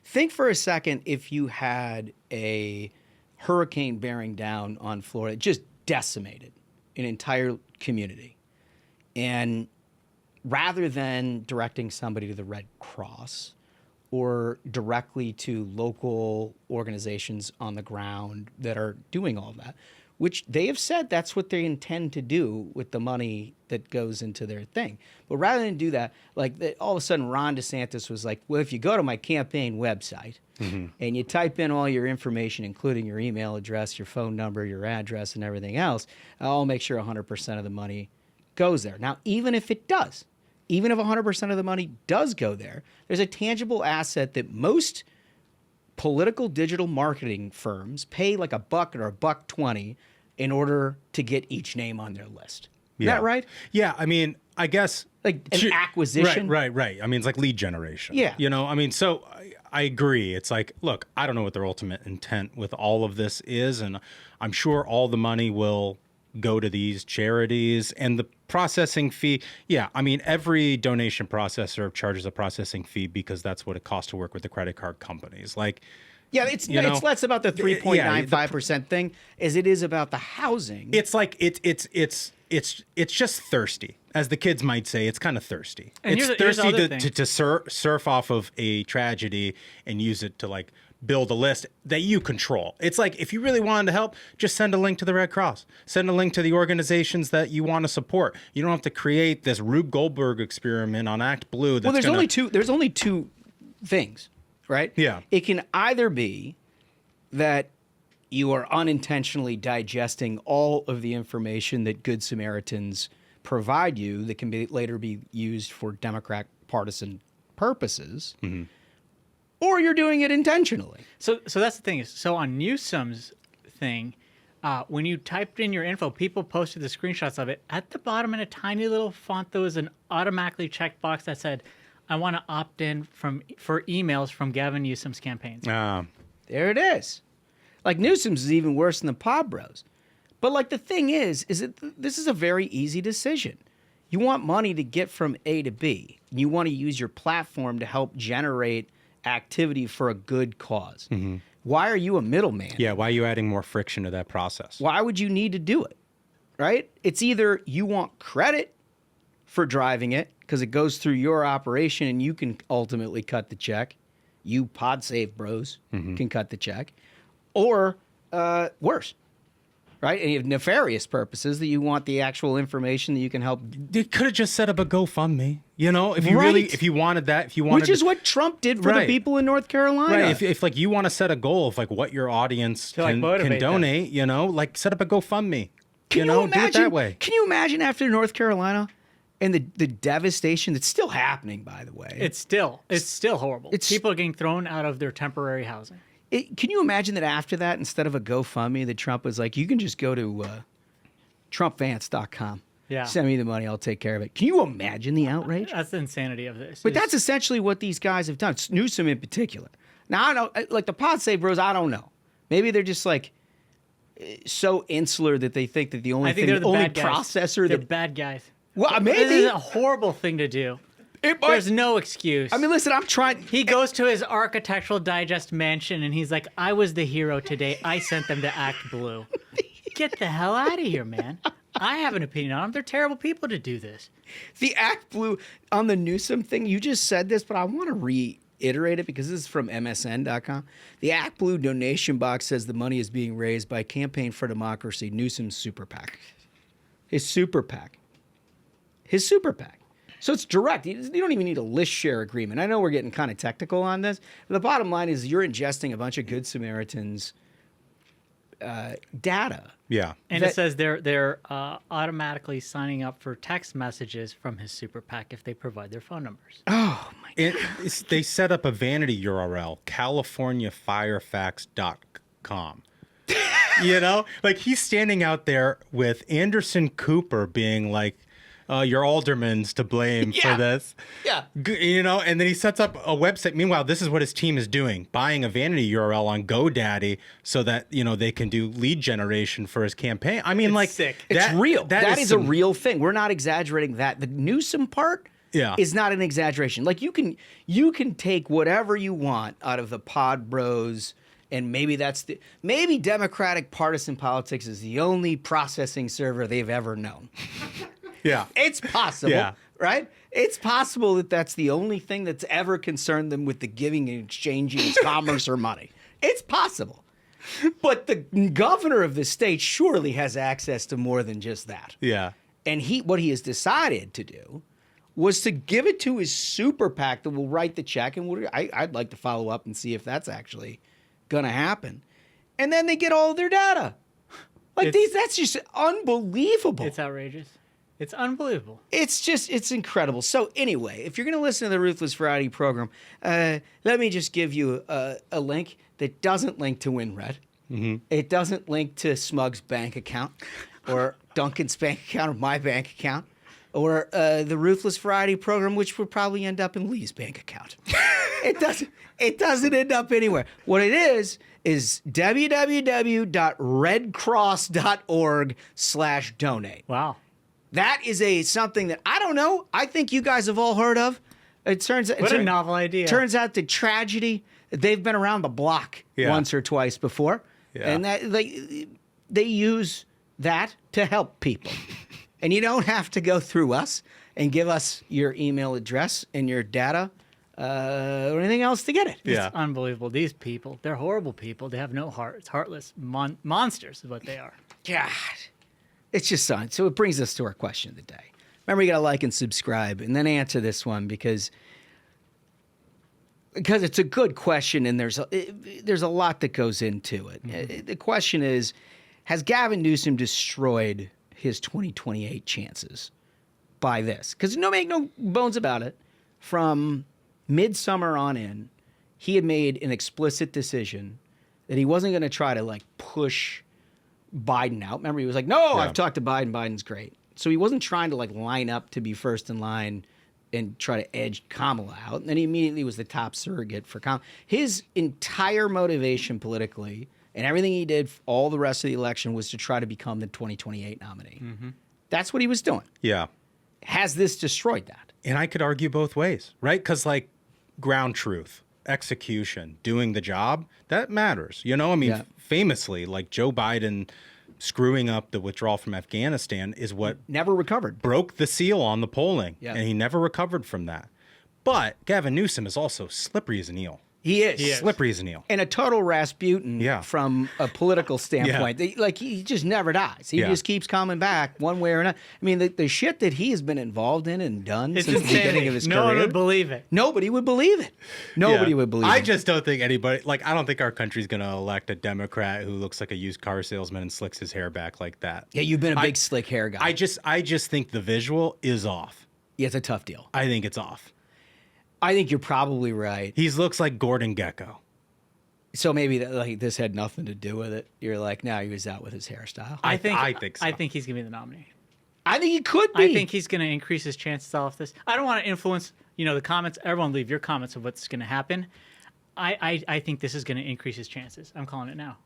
Speaker 1: Think for a second if you had a hurricane bearing down on Florida, just decimated an entire community. And rather than directing somebody to the Red Cross or directly to local organizations on the ground that are doing all of that, which they have said that's what they intend to do with the money that goes into their thing. But rather than do that, all of a sudden Ron DeSantis was like, well, if you go to my campaign website and you type in all your information, including your email address, your phone number, your address, and everything else, I'll make sure 100% of the money goes there. Now, even if it does, even if 100% of the money does go there, there's a tangible asset that most political digital marketing firms pay like $1 or $1.20 in order to get each name on their list. Is that right?
Speaker 2: Yeah, I mean, I guess
Speaker 1: like an acquisition.
Speaker 2: Right. I mean, it's like lead generation.
Speaker 1: Yeah.
Speaker 2: You know, I mean, so I agree. It's like, look, I don't know what their ultimate intent with all of this is, and I'm sure all the money will go to these charities, and the processing fee. Yeah, I mean, every donation processor charges a processing fee because that's what it costs to work with the credit card companies. Like,
Speaker 1: yeah, it's less about the 3.95% thing as it is about the housing.
Speaker 2: It's like it's just thirsty, as the kids might say. It's kind of thirsty.
Speaker 3: And
Speaker 2: it's thirsty to surf off of a tragedy and use it to like build a list that you control. It's like, if you really wanted to help, just send a link to the Red Cross. Send a link to the organizations that you want to support. You don't have to create this Rube Goldberg experiment on Act Blue. That's
Speaker 1: there's only two things, right?
Speaker 2: Yeah.
Speaker 1: It can either be that you are unintentionally digesting all of the information that Good Samaritans provide you that can later be used for Democrat partisan purposes. Mm-hmm. Or you're doing it intentionally.
Speaker 3: So that's the thing is, so on Newsom's thing, when you typed in your info, people posted the screenshots of it. At the bottom in a tiny little font, there was an automatically checked box that said, I want to opt in for emails from Gavin Newsom's campaigns.
Speaker 1: There it is. Like Newsom's is even worse than the Pod Bros. But like the thing is that this is a very easy decision. You want money to get from A to B. You want to use your platform to help generate activity for a good cause. Mm-hmm. Why are you a middleman?
Speaker 2: Yeah, why are you adding more friction to that process?
Speaker 1: Why would you need to do it? Right? It's either you want credit for driving it because it goes through your operation and you can ultimately cut the check. You Pod Save bros can cut the check. Or worse. Right? And you have nefarious purposes that you want the actual information that you can help.
Speaker 2: They could have just set up a GoFundMe. You know, if you wanted that,
Speaker 1: which is what Trump did for the people in North Carolina.
Speaker 2: Right. If like you want to set a goal of like what your audience can donate, them. You know, like set up a GoFundMe.
Speaker 1: Do it that way. Can you imagine after North Carolina and the devastation that's still happening, by the way?
Speaker 3: It's still horrible. People are getting thrown out of their temporary housing.
Speaker 1: Can you imagine that after that, instead of a GoFundMe, that Trump was like, you can just go to TrumpVance.com.
Speaker 3: Yeah.
Speaker 1: Send me the money. I'll take care of it. Can you imagine the outrage?
Speaker 3: That's the insanity of this.
Speaker 1: But that's essentially what these guys have done. Newsom in particular. Now, I don't know, like the Pod Save Bros, I don't know. Maybe they're just like, so insular that they think that the only processor
Speaker 3: they're bad guys.
Speaker 1: Well, maybe
Speaker 3: this is a horrible thing to do. There's no excuse.
Speaker 1: I mean, listen, I'm trying.
Speaker 3: He goes to his Architectural Digest mansion and he's like, I was the hero today. I sent them to Act Blue. Get the hell out of here, man. I have an opinion on them. They're terrible people to do this.
Speaker 1: The Act Blue on the Newsom thing, you just said this, but I want to reiterate it because this is from MSN.com. The Act Blue donation box says the money is being raised by Campaign for Democracy, Newsom's super PAC. His super PAC. So it's direct. You don't even need a list share agreement. I know we're getting kind of technical on this, but the bottom line is you're ingesting a bunch of Good Samaritans' data.
Speaker 2: Yeah.
Speaker 3: And it says they're automatically signing up for text messages from his super PAC if they provide their phone numbers.
Speaker 1: Oh, my God.
Speaker 2: They set up a vanity URL, CaliforniaFirefax.com. You know? Like, he's standing out there with Anderson Cooper being like, your alderman's to blame for this.
Speaker 1: Yeah.
Speaker 2: You know, and then he sets up a website. Meanwhile, this is what his team is doing, buying a vanity URL on GoDaddy so that, you know, they can do lead generation for his campaign. I mean,
Speaker 3: it's sick.
Speaker 1: It's real. That is a real thing. We're not exaggerating that. The Newsom part is not an exaggeration. Like, you can take whatever you want out of the pod bros, and maybe maybe Democratic partisan politics is the only processing server they've ever known.
Speaker 2: Yeah.
Speaker 1: It's possible, right? It's possible that that's the only thing that's ever concerned them with the giving and exchanging of commerce or money. It's possible. But the governor of the state surely has access to more than just that.
Speaker 2: Yeah.
Speaker 1: And what he has decided to do was to give it to his super PAC that will write the check. And I'd like to follow up and see if that's actually going to happen. And then they get all of their data. That's just unbelievable.
Speaker 3: It's outrageous. It's unbelievable.
Speaker 1: It's incredible. So anyway, if you're going to listen to the Ruthless Variety program, let me just give you a link that doesn't link to WinRed. Mm-hmm. It doesn't link to Smug's bank account or Duncan's bank account or my bank account or the Ruthless Variety program, which would probably end up in Lee's bank account. It doesn't end up anywhere. What it is www.redcross.org/donate.
Speaker 3: Wow.
Speaker 1: That is something that I don't know. I think you guys have all heard of. It turns out
Speaker 3: what a novel idea.
Speaker 1: Turns out the tragedy. They've been around the block once or twice before, and that they use that to help people. And you don't have to go through us and give us your email address and your data or anything else to get it.
Speaker 3: It's unbelievable. These people, they're horrible people. They have no heart. It's heartless monsters is what they are.
Speaker 1: God. It's just fun. So it brings us to our question of the day. Remember, you got to like and subscribe and then answer this one because it's a good question and there's a lot that goes into it. Mm-hmm. The question is, has Gavin Newsom destroyed his 2028 chances by this? Because make no bones about it, from midsummer on in, he had made an explicit decision that he wasn't going to try to push Biden out. Remember, he was like, no, I've talked to Biden. Biden's great. So he wasn't trying to line up to be first in line and try to edge Kamala out. And then he immediately was the top surrogate for Kamala. His entire motivation politically and everything he did all the rest of the election was to try to become the 2028 nominee. Mm-hmm. That's what he was doing.
Speaker 2: Yeah.
Speaker 1: Has this destroyed that?
Speaker 2: And I could argue both ways, right? Because ground truth, execution, doing the job, that matters. You know, I mean, famously, Joe Biden screwing up the withdrawal from Afghanistan is what
Speaker 1: never recovered,
Speaker 2: broke the seal on the polling, and he never recovered from that. But Gavin Newsom is also slippery as an eel.
Speaker 1: He is.
Speaker 2: Slippery as an eel.
Speaker 1: And a total Rasputin from a political standpoint. He just never dies. He just keeps coming back one way or another. I mean, the shit that he has been involved in and done since the beginning of his career.
Speaker 3: No one would believe it.
Speaker 1: Nobody would believe it. Nobody would believe it.
Speaker 2: I just don't think anybody, I don't think our country's going to elect a Democrat who looks like a used car salesman and slicks his hair back like that.
Speaker 1: Yeah, you've been a big slick hair guy.
Speaker 2: I just think the visual is off.
Speaker 1: Yeah, it's a tough deal.
Speaker 2: I think it's off.
Speaker 1: I think you're probably right.
Speaker 2: He looks like Gordon Gekko.
Speaker 1: So maybe this had nothing to do with it. You're like, no, he was out with his hairstyle.
Speaker 3: I think so.
Speaker 1: I
Speaker 3: think he's going to be the nominee.
Speaker 1: I think he could be.
Speaker 3: I think he's going to increase his chances off this. I don't want to influence, the comments. Everyone leave your comments of what's going to happen. I think this is going to increase his chances. I'm calling it now.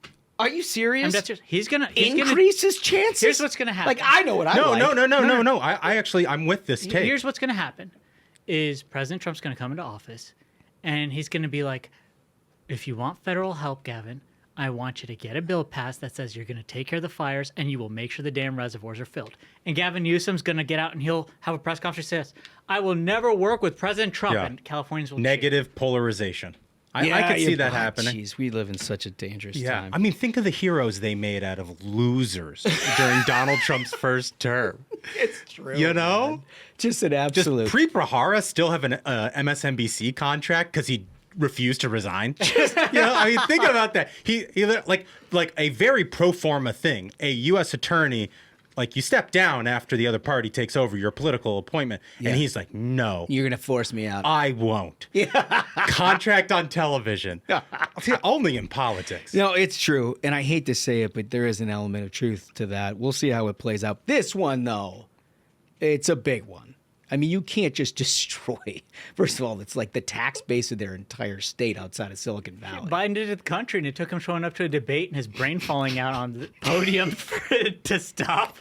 Speaker 1: Are you serious?
Speaker 3: He's gonna
Speaker 1: increase his chances.
Speaker 3: Here's what's gonna happen.
Speaker 1: Like, I know what I like.
Speaker 2: No. I actually, I'm with this take.
Speaker 3: Here's what's gonna happen: is President Trump's gonna come into office, and he's gonna be like, "If you want federal help, Gavin, I want you to get a bill passed that says you're going to take care of the fires and you will make sure the damn reservoirs are filled." And Gavin Newsom's going to get out and he'll have a press conference that says, "I will never work with President Trump," and Californians will
Speaker 2: negative polarization. I could see that happening.
Speaker 1: Jeez, we live in such a dangerous time.
Speaker 2: I mean, think of the heroes they made out of losers during Donald Trump's first term.
Speaker 1: It's true.
Speaker 2: You know?
Speaker 1: Man. Just an absolute.
Speaker 2: Does Pre-Prahara still have an MSNBC contract because he refused to resign? I mean, think about that. He like a very pro forma thing. A U.S. attorney, like, you step down after the other party takes over your political appointment, and he's like, "No,
Speaker 1: you're gonna force me out.
Speaker 2: I won't." Contract on television. Only in politics.
Speaker 1: No, it's true, and I hate to say it, but there is an element of truth to that. We'll see how it plays out. This one, though, it's a big one. I mean, you can't just destroy. First of all, it's like the tax base of their entire state outside of Silicon Valley.
Speaker 3: Biden did it to the country, and it took him showing up to a debate and his brain falling out on the podium to stop.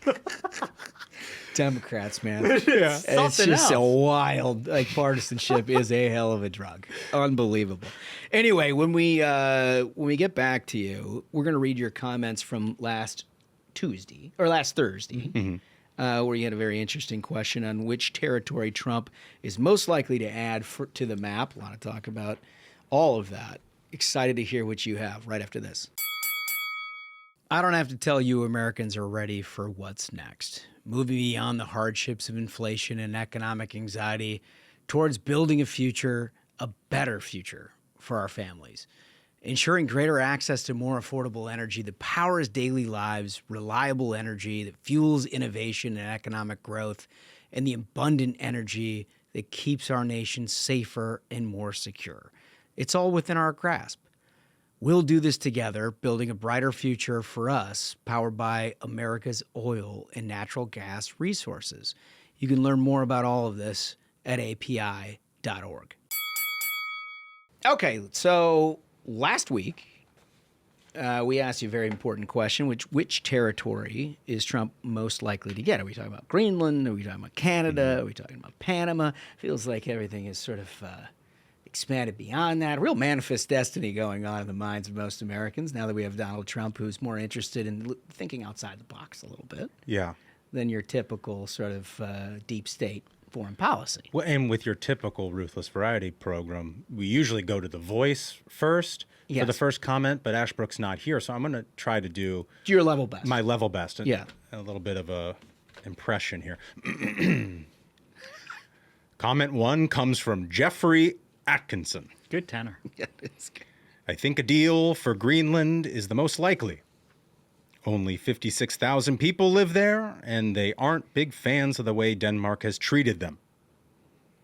Speaker 1: Democrats, man. It's just a wild, partisanship is a hell of a drug. Unbelievable. Anyway, when we get back to you, we're going to read your comments from last Thursday. Mm-hmm. Where you had a very interesting question on which territory Trump is most likely to add to the map. A lot of talk about all of that. Excited to hear what you have right after this. I don't have to tell you Americans are ready for what's next. Moving beyond the hardships of inflation and economic anxiety towards building a better future for our families. Ensuring greater access to more affordable energy that powers daily lives, reliable energy that fuels innovation and economic growth, and the abundant energy that keeps our nation safer and more secure. It's all within our grasp. We'll do this together, building a brighter future for us, powered by America's oil and natural gas resources. You can learn more about all of this at api.org. Okay, so last week, we asked you a very important question, which territory is Trump most likely to get? Are we talking about Greenland? Are we talking about Canada? Are we talking about Panama? Feels like everything is sort of expanded beyond that. Real manifest destiny going on in the minds of most Americans now that we have Donald Trump, who's more interested in thinking outside the box a little bit than your typical sort of deep state foreign policy.
Speaker 2: Well, and with your typical Ruthless Variety program, we usually go to The Voice first for the first comment, but Ashbrook's not here, so I'm going to try to do
Speaker 1: your level best.
Speaker 2: My level best. A little bit of a impression here. Comment 1 comes from Jeffrey Atkinson.
Speaker 3: Good tenor.
Speaker 1: Yeah, it's good.
Speaker 2: I think a deal for Greenland is the most likely. Only 56,000 people live there, and they aren't big fans of the way Denmark has treated them.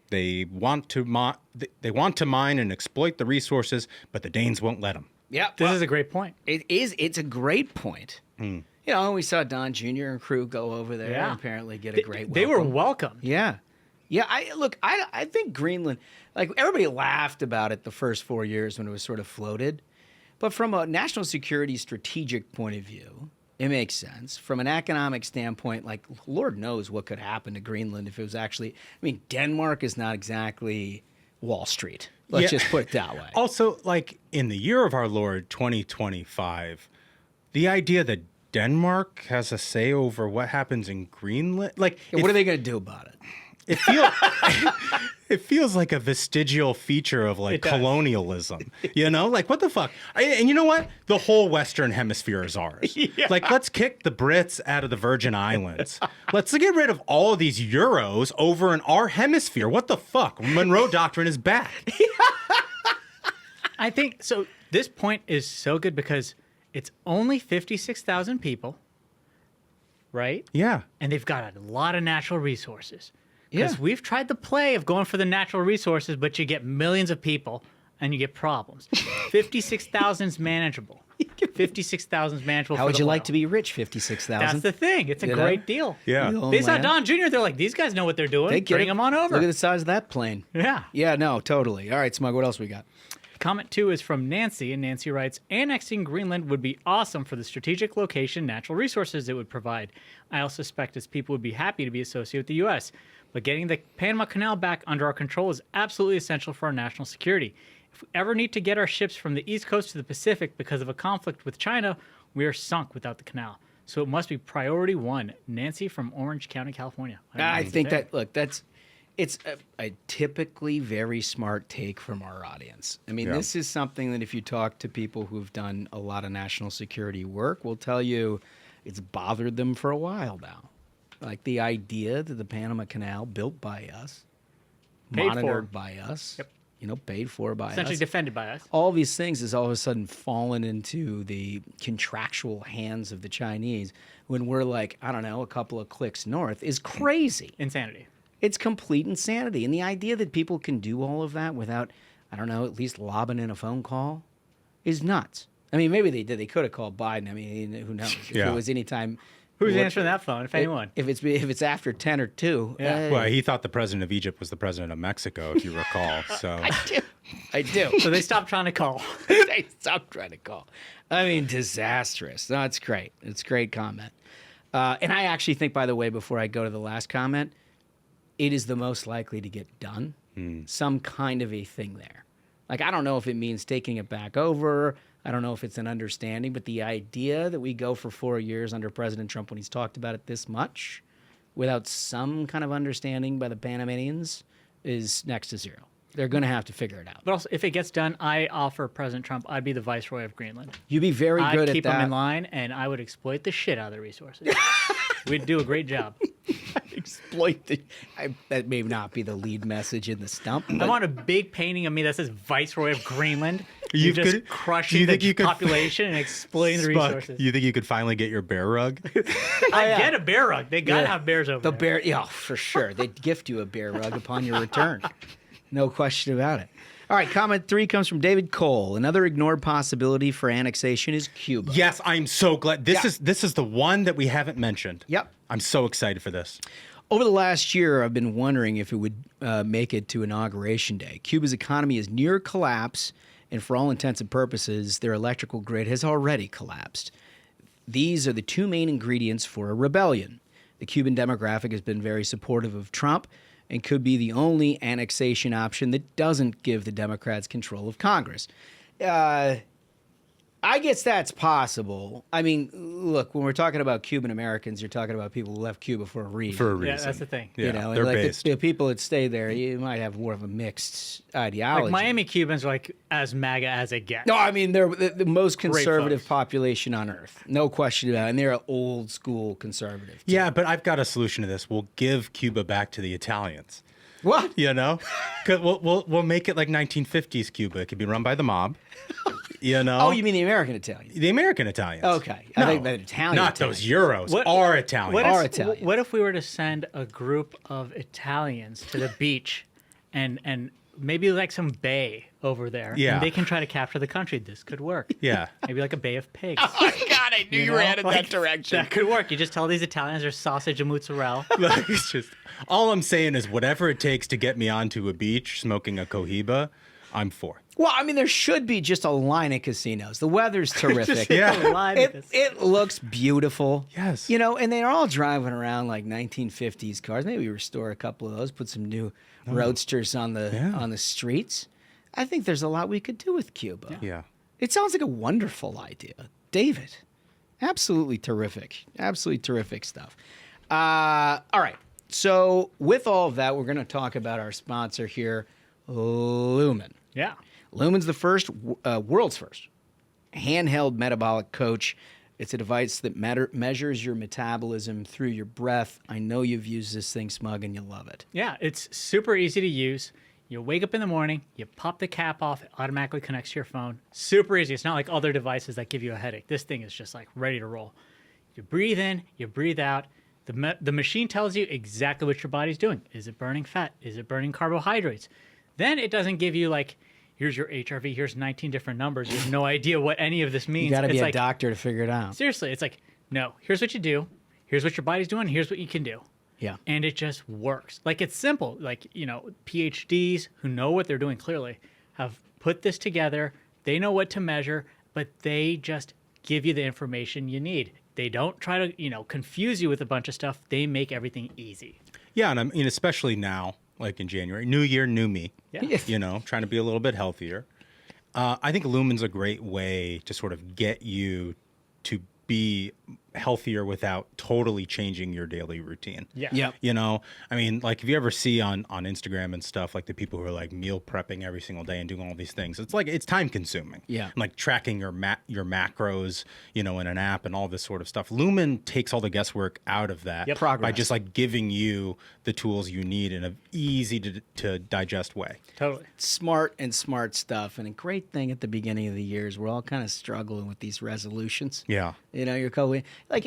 Speaker 2: They want to mine and exploit the resources, but the Danes won't let them.
Speaker 1: Yeah,
Speaker 3: this is a great point.
Speaker 1: It is. It's a great point. You know, we saw Don Jr. and crew go over there and apparently get a great welcome.
Speaker 3: They were welcome.
Speaker 1: Yeah. I think Greenland, like, everybody laughed about it the first 4 years when it was sort of floated. But from a national security strategic point of view, it makes sense. From an economic standpoint, like, Lord knows what could happen to Greenland if it was actually, I mean, Denmark is not exactly Wall Street. Let's just put it that way.
Speaker 2: Also, like, in the year of our Lord, 2025, the idea that Denmark has a say over what happens in Greenland, like,
Speaker 1: what are they going to do about it?
Speaker 2: It feels like a vestigial feature of, like, colonialism, you know? Like, what the fuck? And you know what? The whole Western Hemisphere is ours. Like, let's kick the Brits out of the Virgin Islands. Let's get rid of all of these euros over in our hemisphere. What the fuck? Monroe Doctrine is back.
Speaker 3: I think, so this point is so good because it's only 56,000 people, right?
Speaker 2: Yeah.
Speaker 3: And they've got a lot of natural resources. Because we've tried the play of going for the natural resources, but you get millions of people and you get problems. 56,000 is manageable. 56,000 is manageable.
Speaker 1: How would you like to be rich, 56,000?
Speaker 3: That's the thing. It's a great deal.
Speaker 2: Yeah.
Speaker 3: They saw Don Jr., they're like, these guys know what they're doing. Bring them on over.
Speaker 1: Look at the size of that plane.
Speaker 3: Yeah.
Speaker 1: Yeah, no, totally. All right, Smug, what else we got?
Speaker 3: Comment 2 is from Nancy, and Nancy writes, annexing Greenland would be awesome for the strategic location, natural resources it would provide. I also suspect its people would be happy to be associated with the U.S., but getting the Panama Canal back under our control is absolutely essential for our national security. If we ever need to get our ships from the East Coast to the Pacific because of a conflict with China, we are sunk without the canal. So it must be priority 1. Nancy from Orange County, California.
Speaker 1: I think that, look, it's a typically very smart take from our audience. I mean, this is something that if you talk to people who've done a lot of national security work, will tell you it's bothered them for a while now. Like the idea that the Panama Canal, built by us, monitored by us, paid for by us.
Speaker 3: Essentially defended by us.
Speaker 1: All these things has all of a sudden fallen into the contractual hands of the Chinese when we're like, I don't know, a couple of clicks north is crazy.
Speaker 3: Insanity.
Speaker 1: It's complete insanity. And the idea that people can do all of that without, I don't know, at least lobbing in a phone call is nuts. I mean, maybe they did. They could have called Biden. I mean, who knows? If it was any time.
Speaker 3: Who's answering that phone, if anyone?
Speaker 1: If it's after 10 or 2.
Speaker 2: Well, he thought the president of Egypt was the president of Mexico, if you recall. So
Speaker 1: I do.
Speaker 3: So they stopped trying to call.
Speaker 1: They stopped trying to call. I mean, disastrous. No, it's great. It's a great comment. And I actually think, by the way, before I go to the last comment, it is the most likely to get done. Some kind of a thing there. Like, I don't know if it means taking it back over. I don't know if it's an understanding, but the idea that we go for 4 years under President Trump when he's talked about it this much without some kind of understanding by the Panamanians is next to zero. They're going to have to figure it out.
Speaker 3: But also, if it gets done, I offer President Trump, I'd be the viceroy of Greenland.
Speaker 1: You'd be very good at that.
Speaker 3: I'd keep him in line, and I would exploit the shit out of the resources. We'd do a great job.
Speaker 1: That may not be the lead message in the stump.
Speaker 3: I want a big painting of me that says Viceroy of Greenland.
Speaker 2: You
Speaker 3: just crushing the population and exploiting the resources.
Speaker 2: You think you could finally get your bear rug?
Speaker 3: I get a bear rug. They got to have bears over there.
Speaker 1: Yeah, for sure. They'd gift you a bear rug upon your return. No question about it. All right, comment 3 comes from David Cole. Another ignored possibility for annexation is Cuba.
Speaker 2: Yes, I'm so glad. This is the one that we haven't mentioned.
Speaker 1: Yep.
Speaker 2: I'm so excited for this.
Speaker 1: Over the last year, I've been wondering if it would make it to Inauguration Day. Cuba's economy is near collapse, and for all intents and purposes, their electrical grid has already collapsed. These are the 2 main ingredients for a rebellion. The Cuban demographic has been very supportive of Trump and could be the only annexation option that doesn't give the Democrats control of Congress. I guess that's possible. I mean, look, when we're talking about Cuban Americans, you're talking about people who left Cuba for a reason.
Speaker 3: Yeah, that's the thing.
Speaker 2: Yeah,
Speaker 1: you know,
Speaker 2: they're
Speaker 1: like
Speaker 2: based.
Speaker 1: the people that stay there, you might have more of a mixed ideology.
Speaker 3: Like Miami Cubans are like as MAGA as it gets.
Speaker 1: No, I mean, they're the most conservative population on earth. No question about it. And they're an old school conservative. Too.
Speaker 2: Yeah, but I've got a solution to this. We'll give Cuba back to the Italians.
Speaker 1: What?
Speaker 2: You know? 'Cause we'll make it like 1950s Cuba. It could be run by the mob. You know?
Speaker 1: Oh, you mean the American Italians?
Speaker 2: The American Italians.
Speaker 1: Okay.
Speaker 2: No,
Speaker 1: I think that Italian.
Speaker 2: not those Euros. Our Italians.
Speaker 3: What if we were to send a group of Italians to the beach and maybe like some bay over there?
Speaker 2: Yeah.
Speaker 3: And they can try to capture the country. This could work.
Speaker 2: Yeah.
Speaker 3: Maybe like a Bay of Pigs.
Speaker 1: Oh, my God. I knew you were headed that direction.
Speaker 3: That could work. You just tell these Italians there's sausage and mozzarella.
Speaker 2: Like, it's just, all I'm saying is whatever it takes to get me onto a beach smoking a cohiba, I'm for.
Speaker 1: Well, I mean, there should be just a line of casinos. The weather's terrific. It looks beautiful.
Speaker 2: Yes.
Speaker 1: You know, and they're all driving around like 1950s cars. Maybe restore a couple of those, put some new roadsters on the streets. I think there's a lot we could do with Cuba.
Speaker 2: Yeah.
Speaker 1: It sounds like a wonderful idea. David, absolutely terrific. Absolutely terrific stuff. All right. So with all of that, we're going to talk about our sponsor here, Lumen.
Speaker 3: Yeah.
Speaker 1: Lumen's the world's first handheld metabolic coach. It's a device that measures your metabolism through your breath. I know you've used this thing, Smug, and you love it.
Speaker 3: Yeah, it's super easy to use. You wake up in the morning, you pop the cap off, it automatically connects to your phone. Super easy. It's not like other devices that give you a headache. This thing is just like ready to roll. You breathe in, you breathe out. The machine tells you exactly what your body's doing. Is it burning fat? Is it burning carbohydrates? Then it doesn't give you like, here's your HRV, here's 19 different numbers. You have no idea what any of this means.
Speaker 1: You got to be
Speaker 3: a
Speaker 1: doctor to figure it out.
Speaker 3: Seriously, it's like, no, here's what you do. Here's what your body's doing. Here's what you can do.
Speaker 1: Yeah.
Speaker 3: And it just works. Like, it's simple. Like, you know, PhDs who know what they're doing clearly have put this together. They know what to measure, but they just give you the information you need. They don't try to, confuse you with a bunch of stuff. They make everything easy.
Speaker 2: Yeah, and I mean, especially now, like in January, new year, new me.
Speaker 3: Yeah.
Speaker 2: Trying to be a little bit healthier. I think Lumen's a great way to sort of get you to be healthier without totally changing your daily routine.
Speaker 3: Yeah.
Speaker 1: Yep.
Speaker 2: I mean, like if you ever see on Instagram and stuff, like the people who are like meal prepping every single day and doing all these things, it's like it's time consuming.
Speaker 1: Yeah.
Speaker 2: And like tracking your macros, in an app and all this sort of stuff. Lumen takes all the guesswork out of that by just like giving you the tools you need in an easy to digest way.
Speaker 3: Totally.
Speaker 1: Smart stuff. And a great thing at the beginning of the year is we're all kind of struggling with these resolutions.
Speaker 2: Yeah.
Speaker 1: You're going like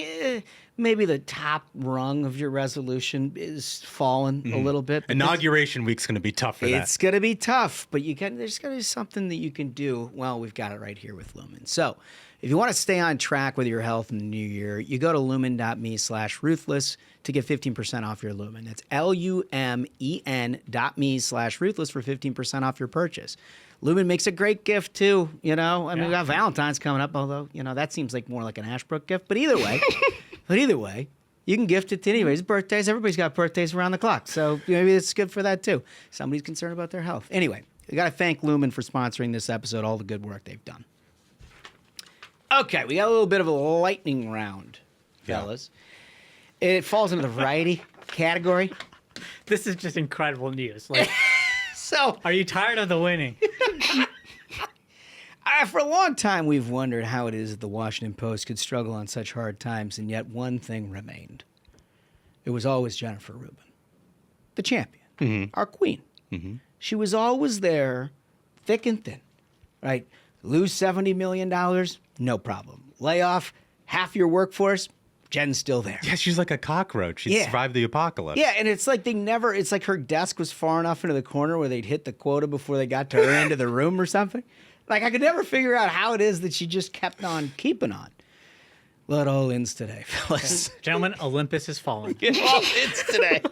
Speaker 1: maybe the top rung of your resolution is fallen a little bit.
Speaker 2: Inauguration week's going to be tough for that.
Speaker 1: It's going to be tough, but there's going to be something that you can do. Well, we've got it right here with Lumen. So if you want to stay on track with your health in the new year, you go to lumen.me/ruthless to get 15% off your Lumen. That's lumen.me/ruthless for 15% off your purchase. Lumen makes a great gift too, we got Valentine's coming up, although, that seems like more like an Ashbrook gift. But either way, you can gift it to anybody's birthdays. Everybody's got birthdays around the clock. So maybe it's good for that too. Somebody's concerned about their health. Anyway, we got to thank Lumen for sponsoring this episode, all the good work they've done. Okay, we got a little bit of a lightning round, fellas. It falls into the variety category.
Speaker 3: This is just incredible news.
Speaker 1: So,
Speaker 3: are you tired of the winning?
Speaker 1: For a long time, we've wondered how it is that the Washington Post could struggle on such hard times, and yet one thing remained. It was always Jennifer Rubin, the champion, our queen. Mm-hmm. She was always there, thick and thin, right? Lose $70 million, no problem. Lay off half your workforce, Jen's still there.
Speaker 2: Yeah, she's like a cockroach. She survived the apocalypse.
Speaker 1: Yeah, and it's like it's like her desk was far enough into the corner where they'd hit the quota before they got to her end of the room or something. Like, I could never figure out how it is that she just kept on keeping on. Well, it all ends today, fellas.
Speaker 3: Gentlemen, Olympus has fallen.
Speaker 1: It all ends today.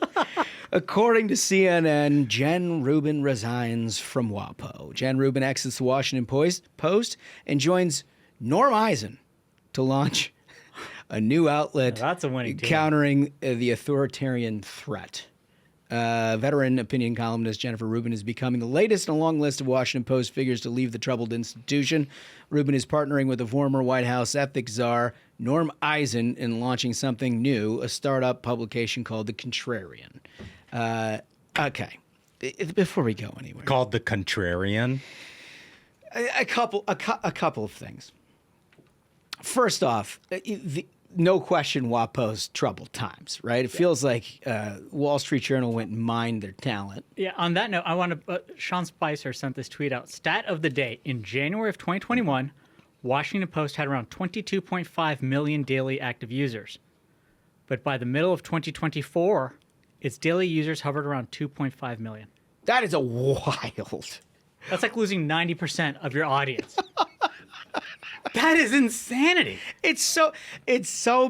Speaker 1: According to CNN, Jen Rubin resigns from WAPO. Jen Rubin exits the Washington Post and joins Norm Eisen to launch a new outlet
Speaker 3: that's a winning team.
Speaker 1: Countering the authoritarian threat. Veteran opinion columnist Jennifer Rubin is becoming the latest in a long list of Washington Post figures to leave the troubled institution. Rubin is partnering with the former White House ethics czar Norm Eisen in launching something new, a startup publication called The Contrarian. Okay, before we go anywhere.
Speaker 2: Called The Contrarian?
Speaker 1: A couple of things. First off, no question WAPO's troubled times, right? It feels like Wall Street Journal went and mined their talent.
Speaker 3: Yeah, on that note, I want to... Sean Spicer sent this tweet out. Stat of the day. In January of 2021, Washington Post had around 22.5 million daily active users. But by the middle of 2024, its daily users hovered around 2.5 million.
Speaker 1: That is a wild...
Speaker 3: That's like losing 90% of your audience. That is insanity.
Speaker 1: It's so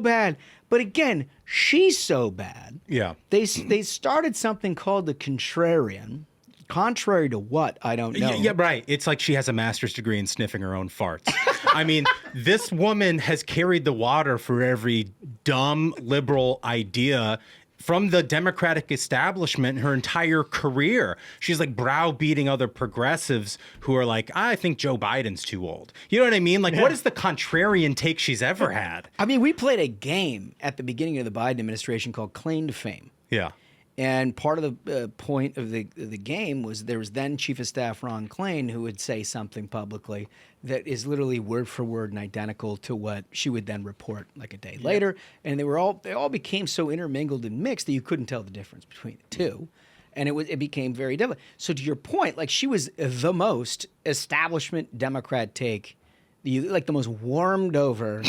Speaker 1: bad. But again, she's so bad.
Speaker 2: Yeah.
Speaker 1: They started something called The Contrarian. Contrary to what? I don't know.
Speaker 2: Yeah, right. It's like she has a master's degree in sniffing her own farts. I mean, this woman has carried the water for every dumb liberal idea from the Democratic establishment her entire career. She's like browbeating other progressives who are like, I think Joe Biden's too old. You know what I mean? Like, what is the contrarian take she's ever had?
Speaker 1: I mean, we played a game at the beginning of the Biden administration called Claim to Fame.
Speaker 2: Yeah.
Speaker 1: And part of the point of the game was there was then Chief of Staff Ron Klain who would say something publicly that is literally word for word and identical to what she would then report like a day later. And they all became so intermingled and mixed that you couldn't tell the difference between the two. And it became very difficult. So to your point, like she was the most establishment Democrat take, like the most warmed over,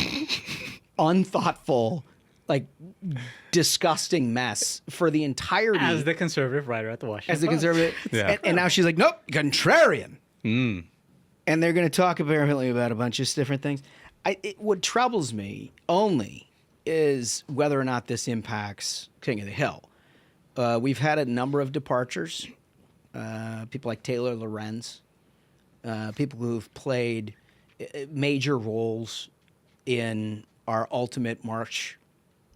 Speaker 1: unthoughtful, like disgusting mess for the entirety.
Speaker 3: As the conservative writer at the Washington Post.
Speaker 1: As the conservative.
Speaker 2: Yeah.
Speaker 1: And now she's like, nope, contrarian. And they're going to talk apparently about a bunch of different things. What troubles me only is whether or not this impacts King of the Hill. We've had a number of departures. People like Taylor Lorenz, people who've played major roles in our Ultimate March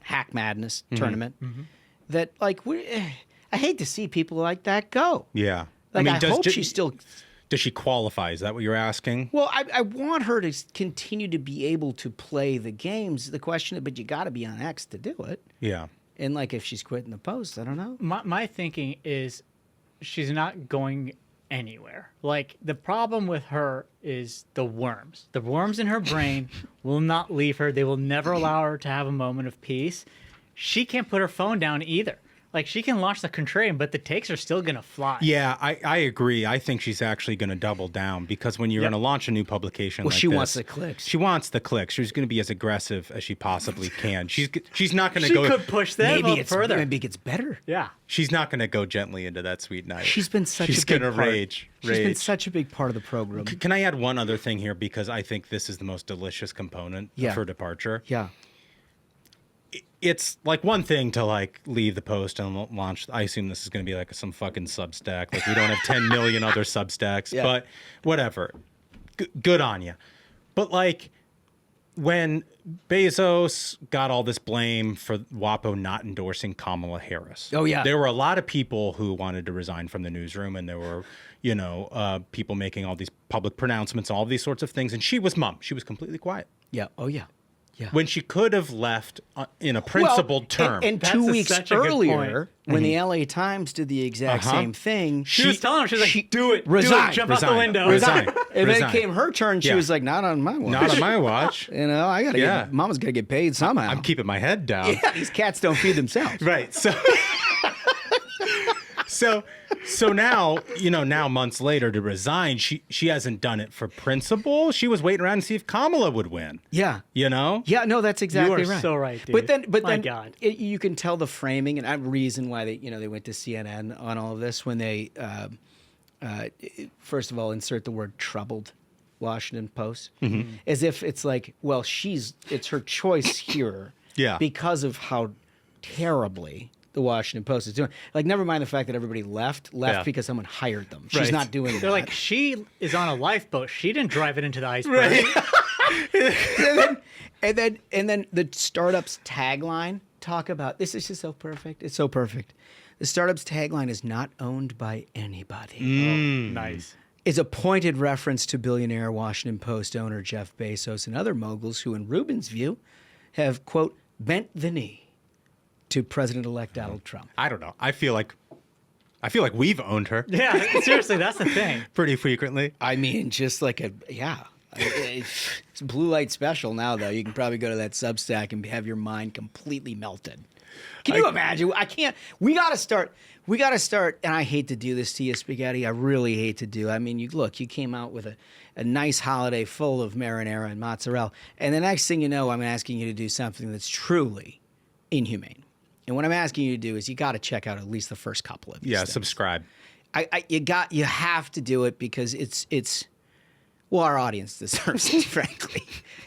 Speaker 1: Hack Madness tournament. That like I hate to see people like that go.
Speaker 2: Yeah,
Speaker 1: Like I hope she still.
Speaker 2: Does she qualify? Is that what you're asking?
Speaker 1: Well, I want her to continue to be able to play the games. The question, but you got to be on X to do it.
Speaker 2: Yeah.
Speaker 1: And like if she's quitting the post, I don't know.
Speaker 3: My thinking is she's not going anywhere. Like the problem with her is the worms. The worms in her brain will not leave her. They will never allow her to have a moment of peace. She can't put her phone down either. Like, she can launch the contrarian, but the takes are still going to fly.
Speaker 2: Yeah, I agree. I think she's actually going to double down because when you're going to launch a new publication like
Speaker 1: she
Speaker 2: this...
Speaker 1: wants the clicks.
Speaker 2: She wants the clicks. She's going to be as aggressive as she possibly can. She's not going to go...
Speaker 3: She could push them up further.
Speaker 1: Maybe it gets better.
Speaker 3: Yeah.
Speaker 2: She's not going to go gently into that sweet night.
Speaker 1: She's been such
Speaker 2: She's
Speaker 1: a big
Speaker 2: gonna
Speaker 1: part.
Speaker 2: rage.
Speaker 1: She's been such a big part of the program.
Speaker 2: Can I add one other thing here because I think this is the most delicious component of her departure?
Speaker 1: Yeah.
Speaker 2: It's like one thing to like leave the post and launch. I assume this is going to be like some fucking Substack. Like we don't have 10 million other Substacks, but whatever. Good on you. But like when Bezos got all this blame for WAPO not endorsing Kamala Harris.
Speaker 1: Oh yeah.
Speaker 2: There were a lot of people who wanted to resign from the newsroom, and there were, people making all these public pronouncements, all these sorts of things. And she was mum. She was completely quiet.
Speaker 1: Yeah. Oh yeah. Yeah.
Speaker 2: When she could have left in a principled term.
Speaker 1: And 2 weeks earlier, when the LA Times did the exact same thing,
Speaker 3: she was telling him, she was like, do it,
Speaker 1: resign,
Speaker 3: jump out the window.
Speaker 2: Resign.
Speaker 1: And then it came her turn. She was like, not on my watch.
Speaker 2: Not on my watch.
Speaker 1: I got to get, Mama's got to get paid somehow.
Speaker 2: I'm keeping my head down.
Speaker 1: Yeah, these cats don't feed themselves.
Speaker 2: Right. So now, now months later to resign, she hasn't done it for principle. She was waiting around to see if Kamala would win.
Speaker 1: Yeah.
Speaker 2: Yeah, no,
Speaker 1: that's exactly
Speaker 3: right. You are so right, dude.
Speaker 1: But
Speaker 3: My
Speaker 1: then
Speaker 3: God.
Speaker 1: You can tell the framing and the reason why they went to CNN on all of this when they first of all insert the word troubled Washington Post as if it's like, well, it's her choice here because of how terribly the Washington Post is doing. Like, never mind the fact that everybody left because someone hired them. She's not doing that.
Speaker 3: They're like, she is on a lifeboat. She didn't drive it into the iceberg.
Speaker 1: Right. and then the startup's tagline talk about this is just so perfect. It's so perfect. The startup's tagline is not owned by anybody.
Speaker 3: Oh, nice.
Speaker 1: Is a pointed reference to billionaire Washington Post owner Jeff Bezos and other moguls who, in Rubin's view, have, quote, bent the knee to President-elect Donald Trump.
Speaker 2: I don't know. I feel like we've owned her.
Speaker 3: Yeah, seriously, that's the thing.
Speaker 2: Pretty frequently.
Speaker 1: I mean, just like it's a blue light special now, though. You can probably go to that Substack and have your mind completely melted. Can you imagine? I can't. We got to start. And I hate to do this to you, Spaghetti. I really hate to do. I mean, you came out with a nice holiday full of marinara and mozzarella. And the next thing you know, I'm asking you to do something that's truly inhumane. And what I'm asking you to do is you got to check out at least the first couple of these things.
Speaker 2: Subscribe.
Speaker 1: You have to do it because it's our audience deserves it, frankly.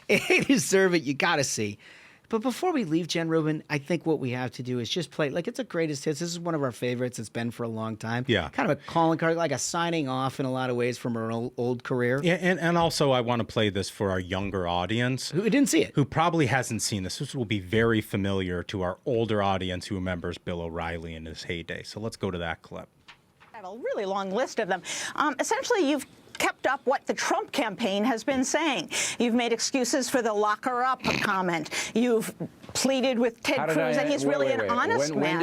Speaker 1: They deserve it. You got to see. But before we leave, Jen Rubin, I think what we have to do is just play, like, it's a greatest hits. This is one of our favorites. It's been for a long time.
Speaker 2: Yeah.
Speaker 1: Kind of a calling card, like a signing off in a lot of ways from her old career.
Speaker 2: Yeah, and also I want to play this for our younger audience.
Speaker 1: Who didn't see it.
Speaker 2: Who probably hasn't seen this. This will be very familiar to our older audience who remembers Bill O'Reilly in his heyday. So let's go to that clip.
Speaker 7: I have a really long list of them. Essentially, you've kept up what the Trump campaign has been saying. You've made excuses for the lock her up comment. You've pleaded with Ted Cruz, and he's really an honest man.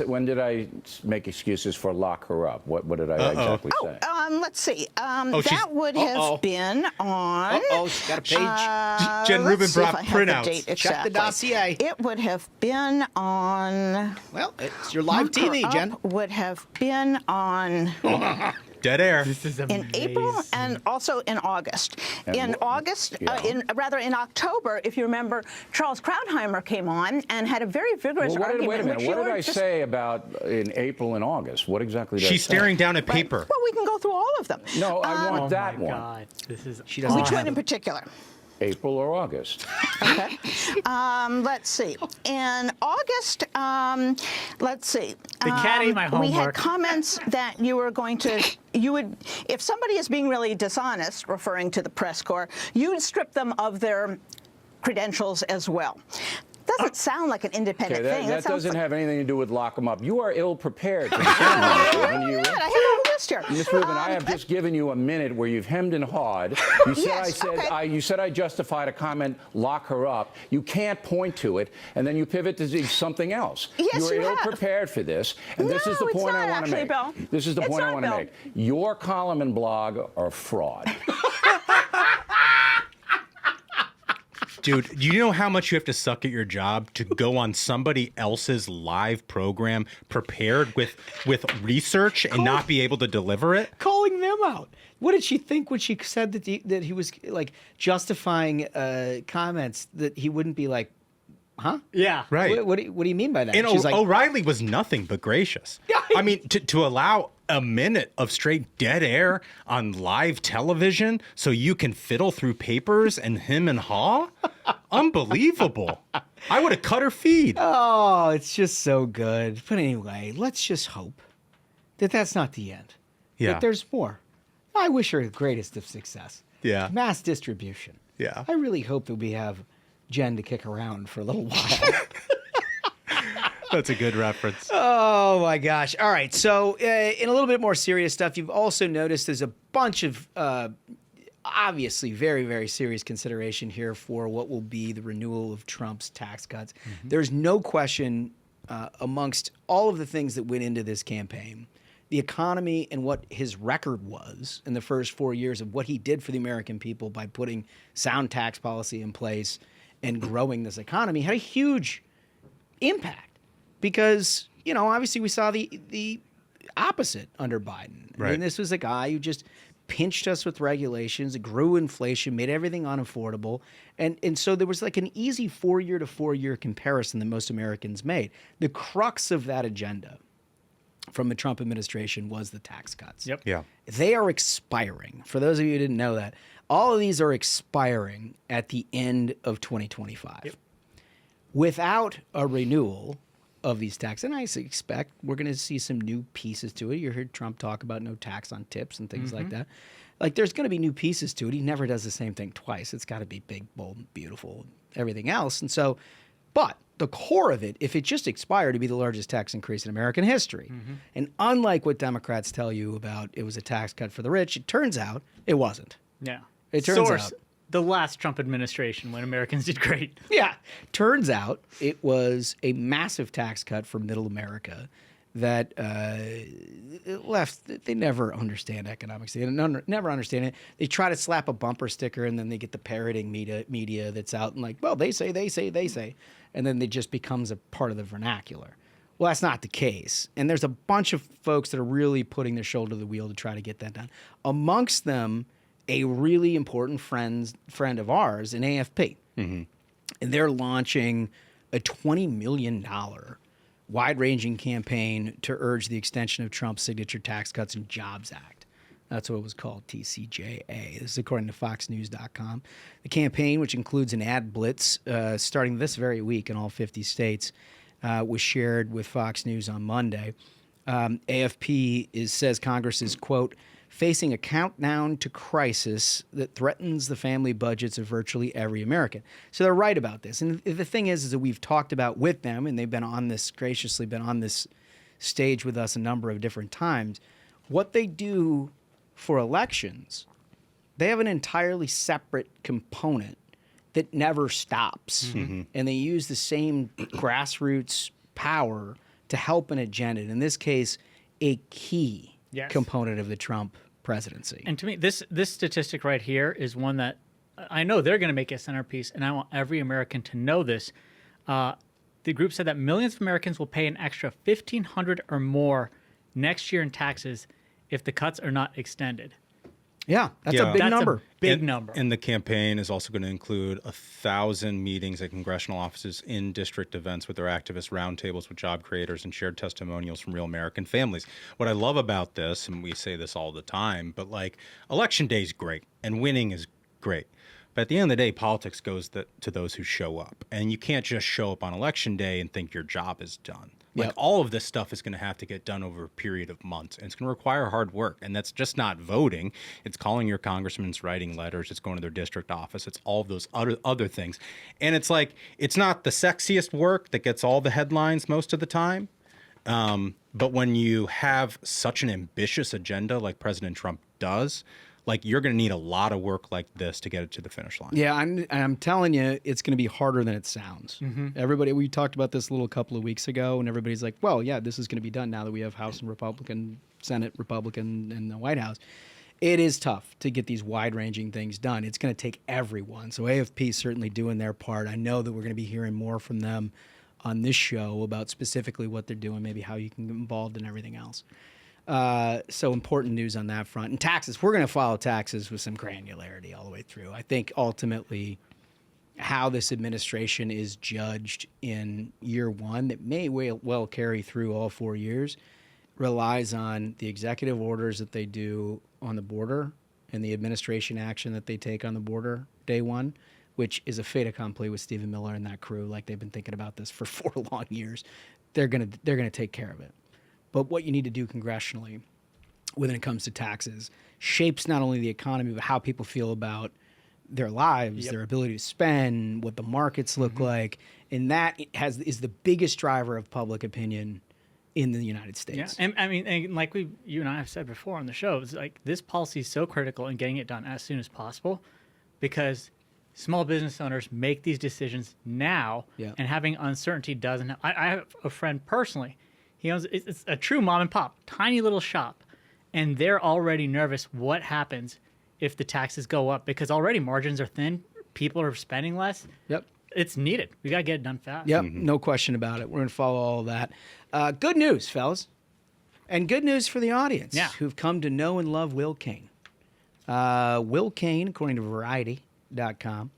Speaker 8: When did I make excuses for lock her up? What did I exactly say?
Speaker 7: Let's see. That would have been on.
Speaker 1: She's got a page.
Speaker 2: Jen Rubin brought printouts.
Speaker 1: Check the dossier.
Speaker 7: It would have been on.
Speaker 1: Well, it's your live TV, Jen.
Speaker 7: Would have been on.
Speaker 2: Dead air.
Speaker 3: This is amazing.
Speaker 7: In April and also in August. In October, if you remember, Charles Krauthammer came on and had a very vigorous argument.
Speaker 8: Wait a minute. What did I say about in April and August? What exactly did I say?
Speaker 2: She's staring down at paper.
Speaker 7: Well, we can go through all of them.
Speaker 8: No, I want that one.
Speaker 3: God, this is.
Speaker 7: Which one in particular?
Speaker 8: April or August?
Speaker 7: Okay. Let's see. In August, let's see.
Speaker 3: The cat ate my homework.
Speaker 7: We had comments that you were going to, if somebody is being really dishonest, referring to the press corps, you'd strip them of their credentials as well. Doesn't sound like an independent thing.
Speaker 8: That doesn't have anything to do with lock them up. You are ill-prepared.
Speaker 7: I have a whole list here.
Speaker 8: Ms. Rubin, I have just given you a minute where you've hemmed and hawed. You said you said I justified a comment, lock her up. You can't point to it, and then you pivot to something else.
Speaker 7: Yes,
Speaker 8: You're ill-prepared for this, and this is the point I want to make.
Speaker 7: Bill.
Speaker 8: This is the point I want to make. Your column and blog are fraud.
Speaker 2: Dude, do you know how much you have to suck at your job to go on somebody else's live program prepared with research and not be able to deliver it?
Speaker 1: Calling them out. What did she think when she said that he was like justifying comments that he wouldn't be like, huh?
Speaker 3: Yeah.
Speaker 2: Right.
Speaker 1: What do you mean by that?
Speaker 2: And
Speaker 1: She's like,
Speaker 2: O'Reilly was nothing but gracious. I mean, to allow a minute of straight dead air on live television so you can fiddle through papers and him and haw? Unbelievable. I would have cut her feed.
Speaker 1: Oh, it's just so good. But anyway, let's just hope that that's not the end.
Speaker 2: Yeah.
Speaker 1: That there's more. I wish her the greatest of success.
Speaker 2: Yeah.
Speaker 1: Mass distribution.
Speaker 2: Yeah.
Speaker 1: I really hope that we have Jen to kick around for a little while.
Speaker 2: That's a good reference.
Speaker 1: Oh, my gosh. All right. So in a little bit more serious stuff, you've also noticed there's a bunch of obviously very, very serious consideration here for what will be the renewal of Trump's tax cuts. Mm-hmm. There's no question amongst all of the things that went into this campaign, the economy and what his record was in the first 4 years of what he did for the American people by putting sound tax policy in place and growing this economy had a huge impact. Because, you know, obviously we saw the opposite under Biden.
Speaker 2: Right.
Speaker 1: I mean, this was a guy who just pinched us with regulations, grew inflation, made everything unaffordable. And so there was like an easy 4-year to 4-year comparison that most Americans made. The crux of that agenda from the Trump administration was the tax cuts.
Speaker 3: Yep.
Speaker 2: Yeah.
Speaker 1: They are expiring. For those of you who didn't know that, all of these are expiring at the end of 2025. Yep. Without a renewal of these taxes, and I expect we're going to see some new pieces to it. You heard Trump talk about no tax on tips and things like that. Like, there's going to be new pieces to it. He never does the same thing twice. It's got to be big, bold, and beautiful, everything else. And so, but the core of it, if it just expired, to be the largest tax increase in American history. And unlike what Democrats tell you about it was a tax cut for the rich, it turns out it wasn't.
Speaker 3: Yeah.
Speaker 1: It turns out
Speaker 3: the last Trump administration when Americans did great.
Speaker 1: Yeah. Turns out it was a massive tax cut for middle America that they never understand economics. They never understand it. They try to slap a bumper sticker and then they get the parroting media that's out and like, well, they say. And then it just becomes a part of the vernacular. Well, that's not the case. And there's a bunch of folks that are really putting their shoulder to the wheel to try to get that done. Amongst them, a really important friend of ours, an AFP. And they're launching a $20 million wide-ranging campaign to urge the extension of Trump's signature Tax Cuts and Jobs Act. That's what it was called, TCJA. This is according to FoxNews.com. The campaign, which includes an ad blitz starting this very week in all 50 states, was shared with Fox News on Monday. AFP says Congress is, quote, facing a countdown to crisis that threatens the family budgets of virtually every American. So they're right about this. And the thing is that we've talked about with them, and they've been on this, graciously been on this stage with us a number of different times. What they do for elections, they have an entirely separate component that never stops. And they use the same grassroots power to help an agenda. And in this case, a key component of the Trump presidency.
Speaker 3: And to me, this statistic right here is one that I know they're going to make a centerpiece, and I want every American to know this. The group said that millions of Americans will pay an extra $1,500 or more next year in taxes if the cuts are not extended.
Speaker 1: Yeah, that's a big number.
Speaker 3: Big number.
Speaker 2: And the campaign is also going to include 1,000 meetings at congressional offices, in district events with their activists, roundtables with job creators, and shared testimonials from real American families. What I love about this, and we say this all the time, but like election day is great and winning is great. But at the end of the day, politics goes to those who show up. And you can't just show up on election day and think your job is done. Like all of this stuff is going to have to get done over a period of months, and it's going to require hard work. And that's just not voting. It's calling your congressmen, it's writing letters, it's going to their district office, it's all of those other things. And it's like, it's not the sexiest work that gets all the headlines most of the time. But when you have such an ambitious agenda like President Trump does, like you're going to need a lot of work like this to get it to the finish line.
Speaker 1: Yeah, I'm telling you, it's going to be harder than it sounds. Everybody, we talked about this a little couple of weeks ago, and everybody's like, well, yeah, this is going to be done now that we have House and Republican, Senate Republican, and the White House. It is tough to get these wide-ranging things done. It's going to take everyone. So AFP is certainly doing their part. I know that we're going to be hearing more from them on this show about specifically what they're doing, maybe how you can get involved and everything else. So important news on that front. And taxes, we're going to follow taxes with some granularity all the way through. I think ultimately how this administration is judged in year one, that may well carry through all 4 years, relies on the executive orders that they do on the border and the administration action that they take on the border day one, which is a fait accompli with Stephen Miller and that crew. Like, they've been thinking about this for 4 long years. They're gonna take care of it. But what you need to do congressionally when it comes to taxes shapes not only the economy, but how people feel about their lives, their ability to spend, what the markets look like. And that is the biggest driver of public opinion in the United States.
Speaker 3: Yeah, and I mean, and like you and I have said before on the show, it's like this policy is so critical in getting it done as soon as possible, because small business owners make these decisions now, and having uncertainty doesn't. I have a friend personally. He owns, it's a true mom and pop, tiny little shop, and they're already nervous what happens if the taxes go up, because already margins are thin, people are spending less. It's needed. We got to get it done fast.
Speaker 1: No question about it. We're going to follow all of that. Good news, fellas, and good news for the audience who've come to know and love Will Cain. Will Cain, according to Variety.com,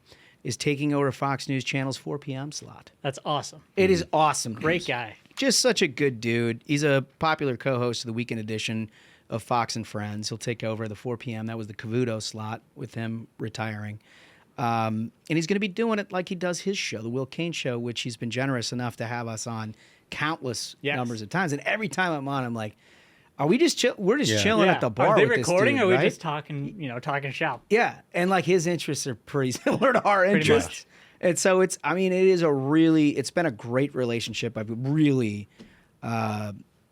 Speaker 1: is taking over Fox News Channel's 4 p.m. slot.
Speaker 3: That's awesome.
Speaker 1: It is awesome.
Speaker 3: Great guy.
Speaker 1: Just such a good dude. He's a popular co-host of the weekend edition of Fox and Friends. He'll take over the 4 p.m. That was the Cavuto slot with him retiring. And he's going to be doing it like he does his show, The Will Cain Show, which he's been generous enough to have us on countless numbers of times. And every time I'm on, I'm like, are we just we're just chilling at the bar?
Speaker 3: Are they
Speaker 1: with
Speaker 3: recording,
Speaker 1: this dude,
Speaker 3: or are we
Speaker 1: right?
Speaker 3: just talking, talking shop?
Speaker 1: Yeah, and like his interests are pretty similar to our interests.
Speaker 3: Much.
Speaker 1: And so it's been a great relationship. I've really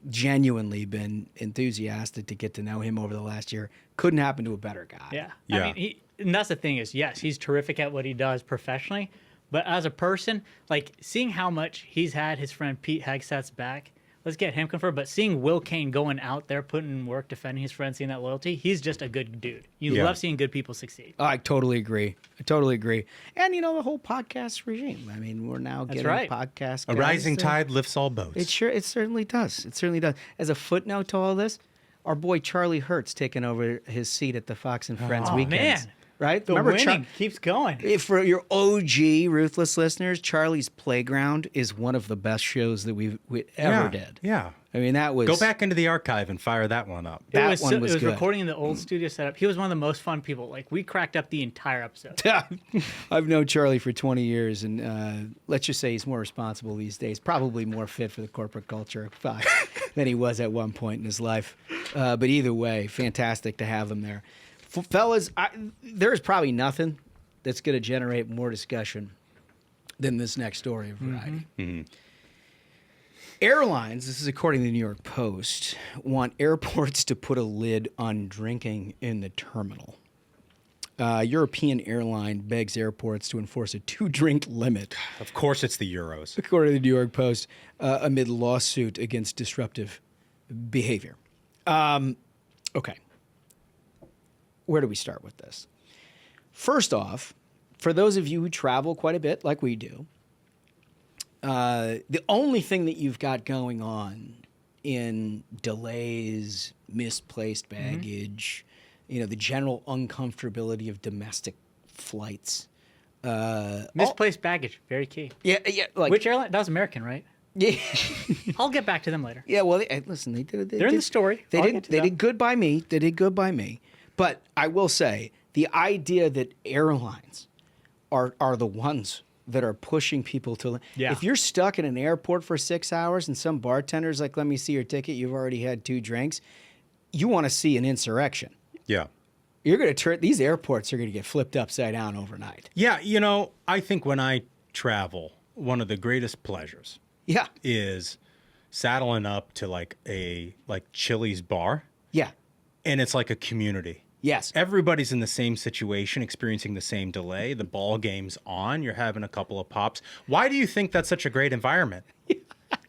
Speaker 1: genuinely been enthusiastic to get to know him over the last year. Couldn't happen to a better guy.
Speaker 3: Yeah. I mean, and that's the thing is, yes, he's terrific at what he does professionally, but as a person, like seeing how much he's had his friend Pete Hegseth's back, let's get him confirmed, but seeing Will Cain going out there, putting in work, defending his friend, seeing that loyalty, he's just a good dude. You love seeing good people succeed.
Speaker 1: I totally agree. And, the whole podcast regime. I mean, we're now getting podcasts.
Speaker 2: A rising tide lifts all boats.
Speaker 1: It certainly does. It certainly does. As a footnote to all this, our boy Charlie Hertz taking over his seat at the Fox and Friends weekends.
Speaker 3: Man.
Speaker 1: Right?
Speaker 3: The winning keeps going.
Speaker 1: For your OG Ruthless listeners, Charlie's Playground is one of the best shows that we ever did.
Speaker 2: Yeah.
Speaker 1: I mean, that was...
Speaker 2: Go back into the archive and fire that one up.
Speaker 1: That one
Speaker 3: was
Speaker 1: good.
Speaker 3: recording in the old studio setup. He was one of the most fun people. Like, we cracked up the entire episode.
Speaker 1: I've known Charlie for 20 years, and let's just say he's more responsible these days, probably more fit for the corporate culture than he was at one point in his life. But either way, fantastic to have him there. Fellas, there's probably nothing that's going to generate more discussion than this next story of Variety. Airlines, this is according to the New York Post, want airports to put a lid on drinking in the terminal. European airline begs airports to enforce a 2-drink limit.
Speaker 2: Of course it's the Euros.
Speaker 1: According to the New York Post, amid lawsuit against disruptive behavior. Okay. Where do we start with this? First off, for those of you who travel quite a bit like we do, the only thing that you've got going on in delays, misplaced baggage, the general uncomfortability of domestic flights.
Speaker 3: Misplaced baggage, very key.
Speaker 1: Yeah. Like,
Speaker 3: which airline? That was American, right?
Speaker 1: Yeah.
Speaker 3: I'll get back to them later.
Speaker 1: Yeah, well, listen, they're
Speaker 3: in the story.
Speaker 1: They did good by me. They did good by me. But I will say, the idea that airlines are the ones that are pushing people to.
Speaker 3: Yeah.
Speaker 1: If you're stuck in an airport for 6 hours and some bartender's like, let me see your ticket, you've already had 2 drinks, you want to see an insurrection.
Speaker 2: Yeah.
Speaker 1: You're going to turn, these airports are going to get flipped upside down overnight.
Speaker 2: Yeah, you know, I think when I travel, one of the greatest pleasures is saddling up to like a Chili's bar.
Speaker 1: Yeah.
Speaker 2: And it's like a community.
Speaker 1: Yes.
Speaker 2: Everybody's in the same situation, experiencing the same delay. The ball game's on. You're having a couple of pops. Why do you think that's such a great environment?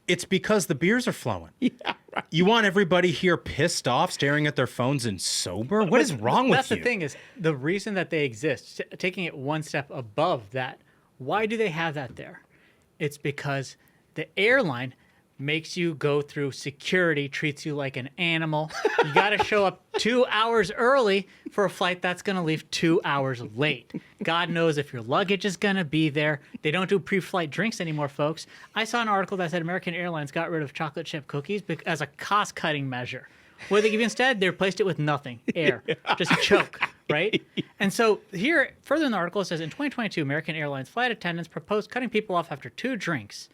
Speaker 2: It's because the beers are flowing. Yeah, right. You want everybody here pissed off, staring at their phones and sober? What is wrong with you?
Speaker 3: That's the thing is, the reason that they exist, taking it one step above that, why do they have that there? It's because the airline makes you go through security, treats you like an animal. You got to show up 2 hours early for a flight that's going to leave 2 hours late. God knows if your luggage is going to be there. They don't do pre-flight drinks anymore, folks. I saw an article that said American Airlines got rid of chocolate chip cookies as a cost-cutting measure. What did they give instead? They replaced it with nothing, air, just choke, right? And so here, further in the article, it says, in 2022, American Airlines flight attendants proposed cutting people off after 2 drinks.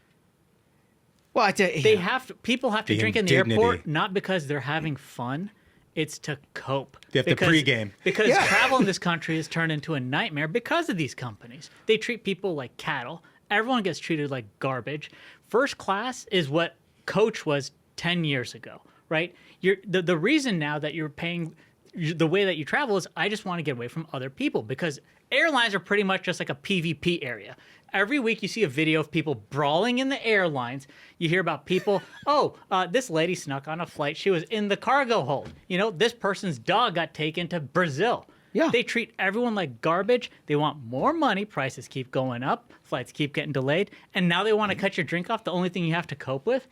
Speaker 1: Well, I tell you,
Speaker 3: people have to drink in the airport, not because they're having fun. It's to cope.
Speaker 2: They have to pregame.
Speaker 3: Because travel in this country has turned into a nightmare because of these companies. They treat people like cattle. Everyone gets treated like garbage. First class is what coach was 10 years ago, right? The reason now that you're paying the way that you travel is I just want to get away from other people, because airlines are pretty much just like a PvP area. Every week you see a video of people brawling in the airlines. You hear about people, this lady snuck on a flight. She was in the cargo hold. You know, this person's dog got taken to Brazil. Yeah. They treat everyone like garbage. They want more money. Prices keep going up. Flights keep getting delayed. And now they want to cut your drink off. The only thing you have to cope with.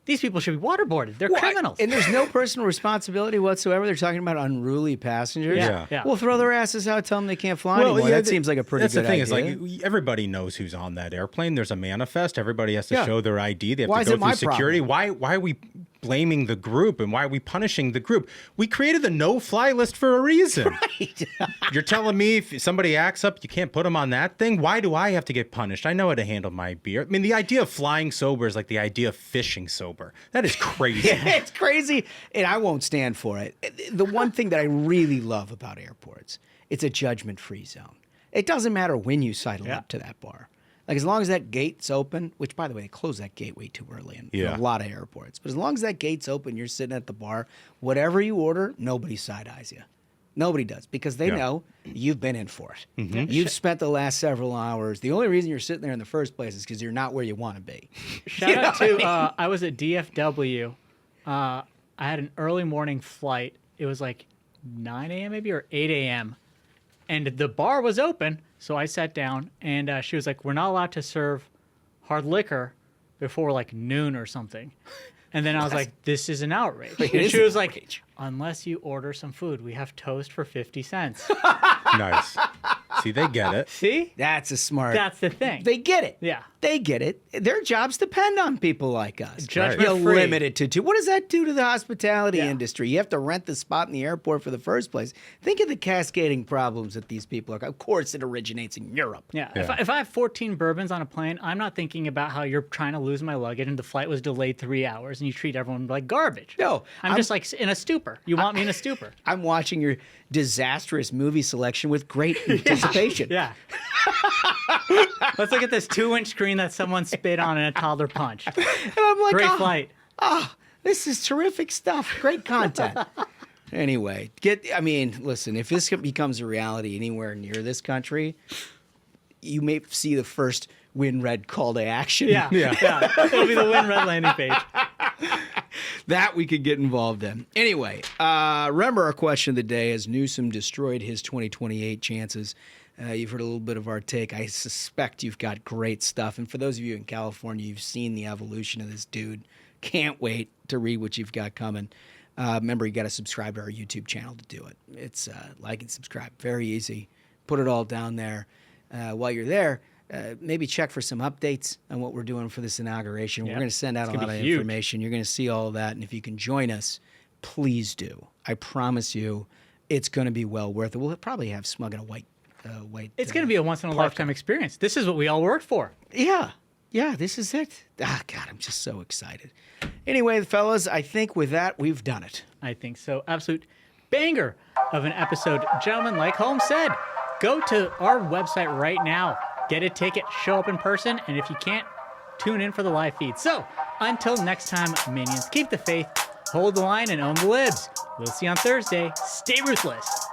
Speaker 3: These people should be waterboarded. They're criminals.
Speaker 1: And there's no personal responsibility whatsoever. They're talking about unruly passengers.
Speaker 2: Yeah.
Speaker 1: Well, throw their asses out, tell them they can't fly anymore. That seems like a pretty good idea.
Speaker 2: That's the thing. Is like everybody knows who's on that airplane. There's a manifest. Everybody has to show their ID. They have to go through security. Why are we blaming the group, and why are we punishing the group? We created the no-fly list for a reason. Right. You're telling me if somebody acts up, you can't put them on that thing? Why do I have to get punished? I know how to handle my beer. I mean, the idea of flying sober is like the idea of fishing sober. That is crazy.
Speaker 1: It's crazy, and I won't stand for it. The one thing that I really love about airports, it's a judgment-free zone. It doesn't matter when you sidle up to that bar. Like, as long as that gate's open, which, by the way, they close that gate way too early in a lot of airports. But as long as that gate's open, you're sitting at the bar, whatever you order, nobody side-eyes you. Nobody does, because they know you've been in for it. Mm-hmm. You've spent the last several hours. The only reason you're sitting there in the first place is because you're not where you want to be.
Speaker 3: Shout out to, I was at DFW. I had an early morning flight. It was like 9 a.m. maybe, or 8 a.m. And the bar was open, so I sat down, and she was like, we're not allowed to serve hard liquor before like noon or something. And then I was like, this is an outrage. And she was like, unless you order some food, we have toast for 50 cents.
Speaker 2: Nice. See, they get it.
Speaker 3: See?
Speaker 1: That's a smart.
Speaker 3: That's the thing.
Speaker 1: They get it.
Speaker 3: Yeah.
Speaker 1: They get it. Their jobs depend on people like us.
Speaker 3: Judgment
Speaker 1: You're
Speaker 3: free.
Speaker 1: limited to two. What does that do to the hospitality industry? You have to rent the spot in the airport for the first place. Think of the cascading problems that these people are. Of course, it originates in Europe.
Speaker 3: Yeah. If I have 14 bourbons on a plane, I'm not thinking about how you're trying to lose my luggage and the flight was delayed 3 hours and you treat everyone like garbage.
Speaker 1: No.
Speaker 3: I'm just like in a stupor. You want me in a stupor.
Speaker 1: I'm watching your disastrous movie selection with great anticipation.
Speaker 3: Yeah. Let's look at this 2-inch screen that someone spit on in a toddler punch.
Speaker 1: And I'm like,
Speaker 3: great flight.
Speaker 1: This is terrific stuff. Great content. Anyway, listen, if this becomes a reality anywhere near this country, you may see the first Win Red call to action.
Speaker 3: Yeah. It'll be the Win Red landing page.
Speaker 1: That we could get involved in. Anyway, remember our question of the day: has Newsom destroyed his 2028 chances? You've heard a little bit of our take. I suspect you've got great stuff. And for those of you in California, you've seen the evolution of this dude. Can't wait to read what you've got coming. Remember, you got to subscribe to our YouTube channel to do it. It's like and subscribe. Very easy. Put it all down there. While you're there, maybe check for some updates on what we're doing for this inauguration. We're going to send out a lot of information. You're going to see all of that. And if you can join us, please do. I promise you it's going to be well worth it. We'll probably have Smug in a white white.
Speaker 3: It's going to be a once-in-a-lifetime experience. This is what we all worked for.
Speaker 1: Yeah. Yeah, this is it. Ah, God, I'm just so excited. Anyway, fellas, I think with that, we've done it.
Speaker 3: I think so. Absolute banger of an episode. Gentlemen, like Holmes said, go to our website right now. Get a ticket, show up in person, and if you can't, tune in for the live feed. So, until next time, minions, keep the faith, hold the line, and own the libs. We'll see you on Thursday. Stay ruthless.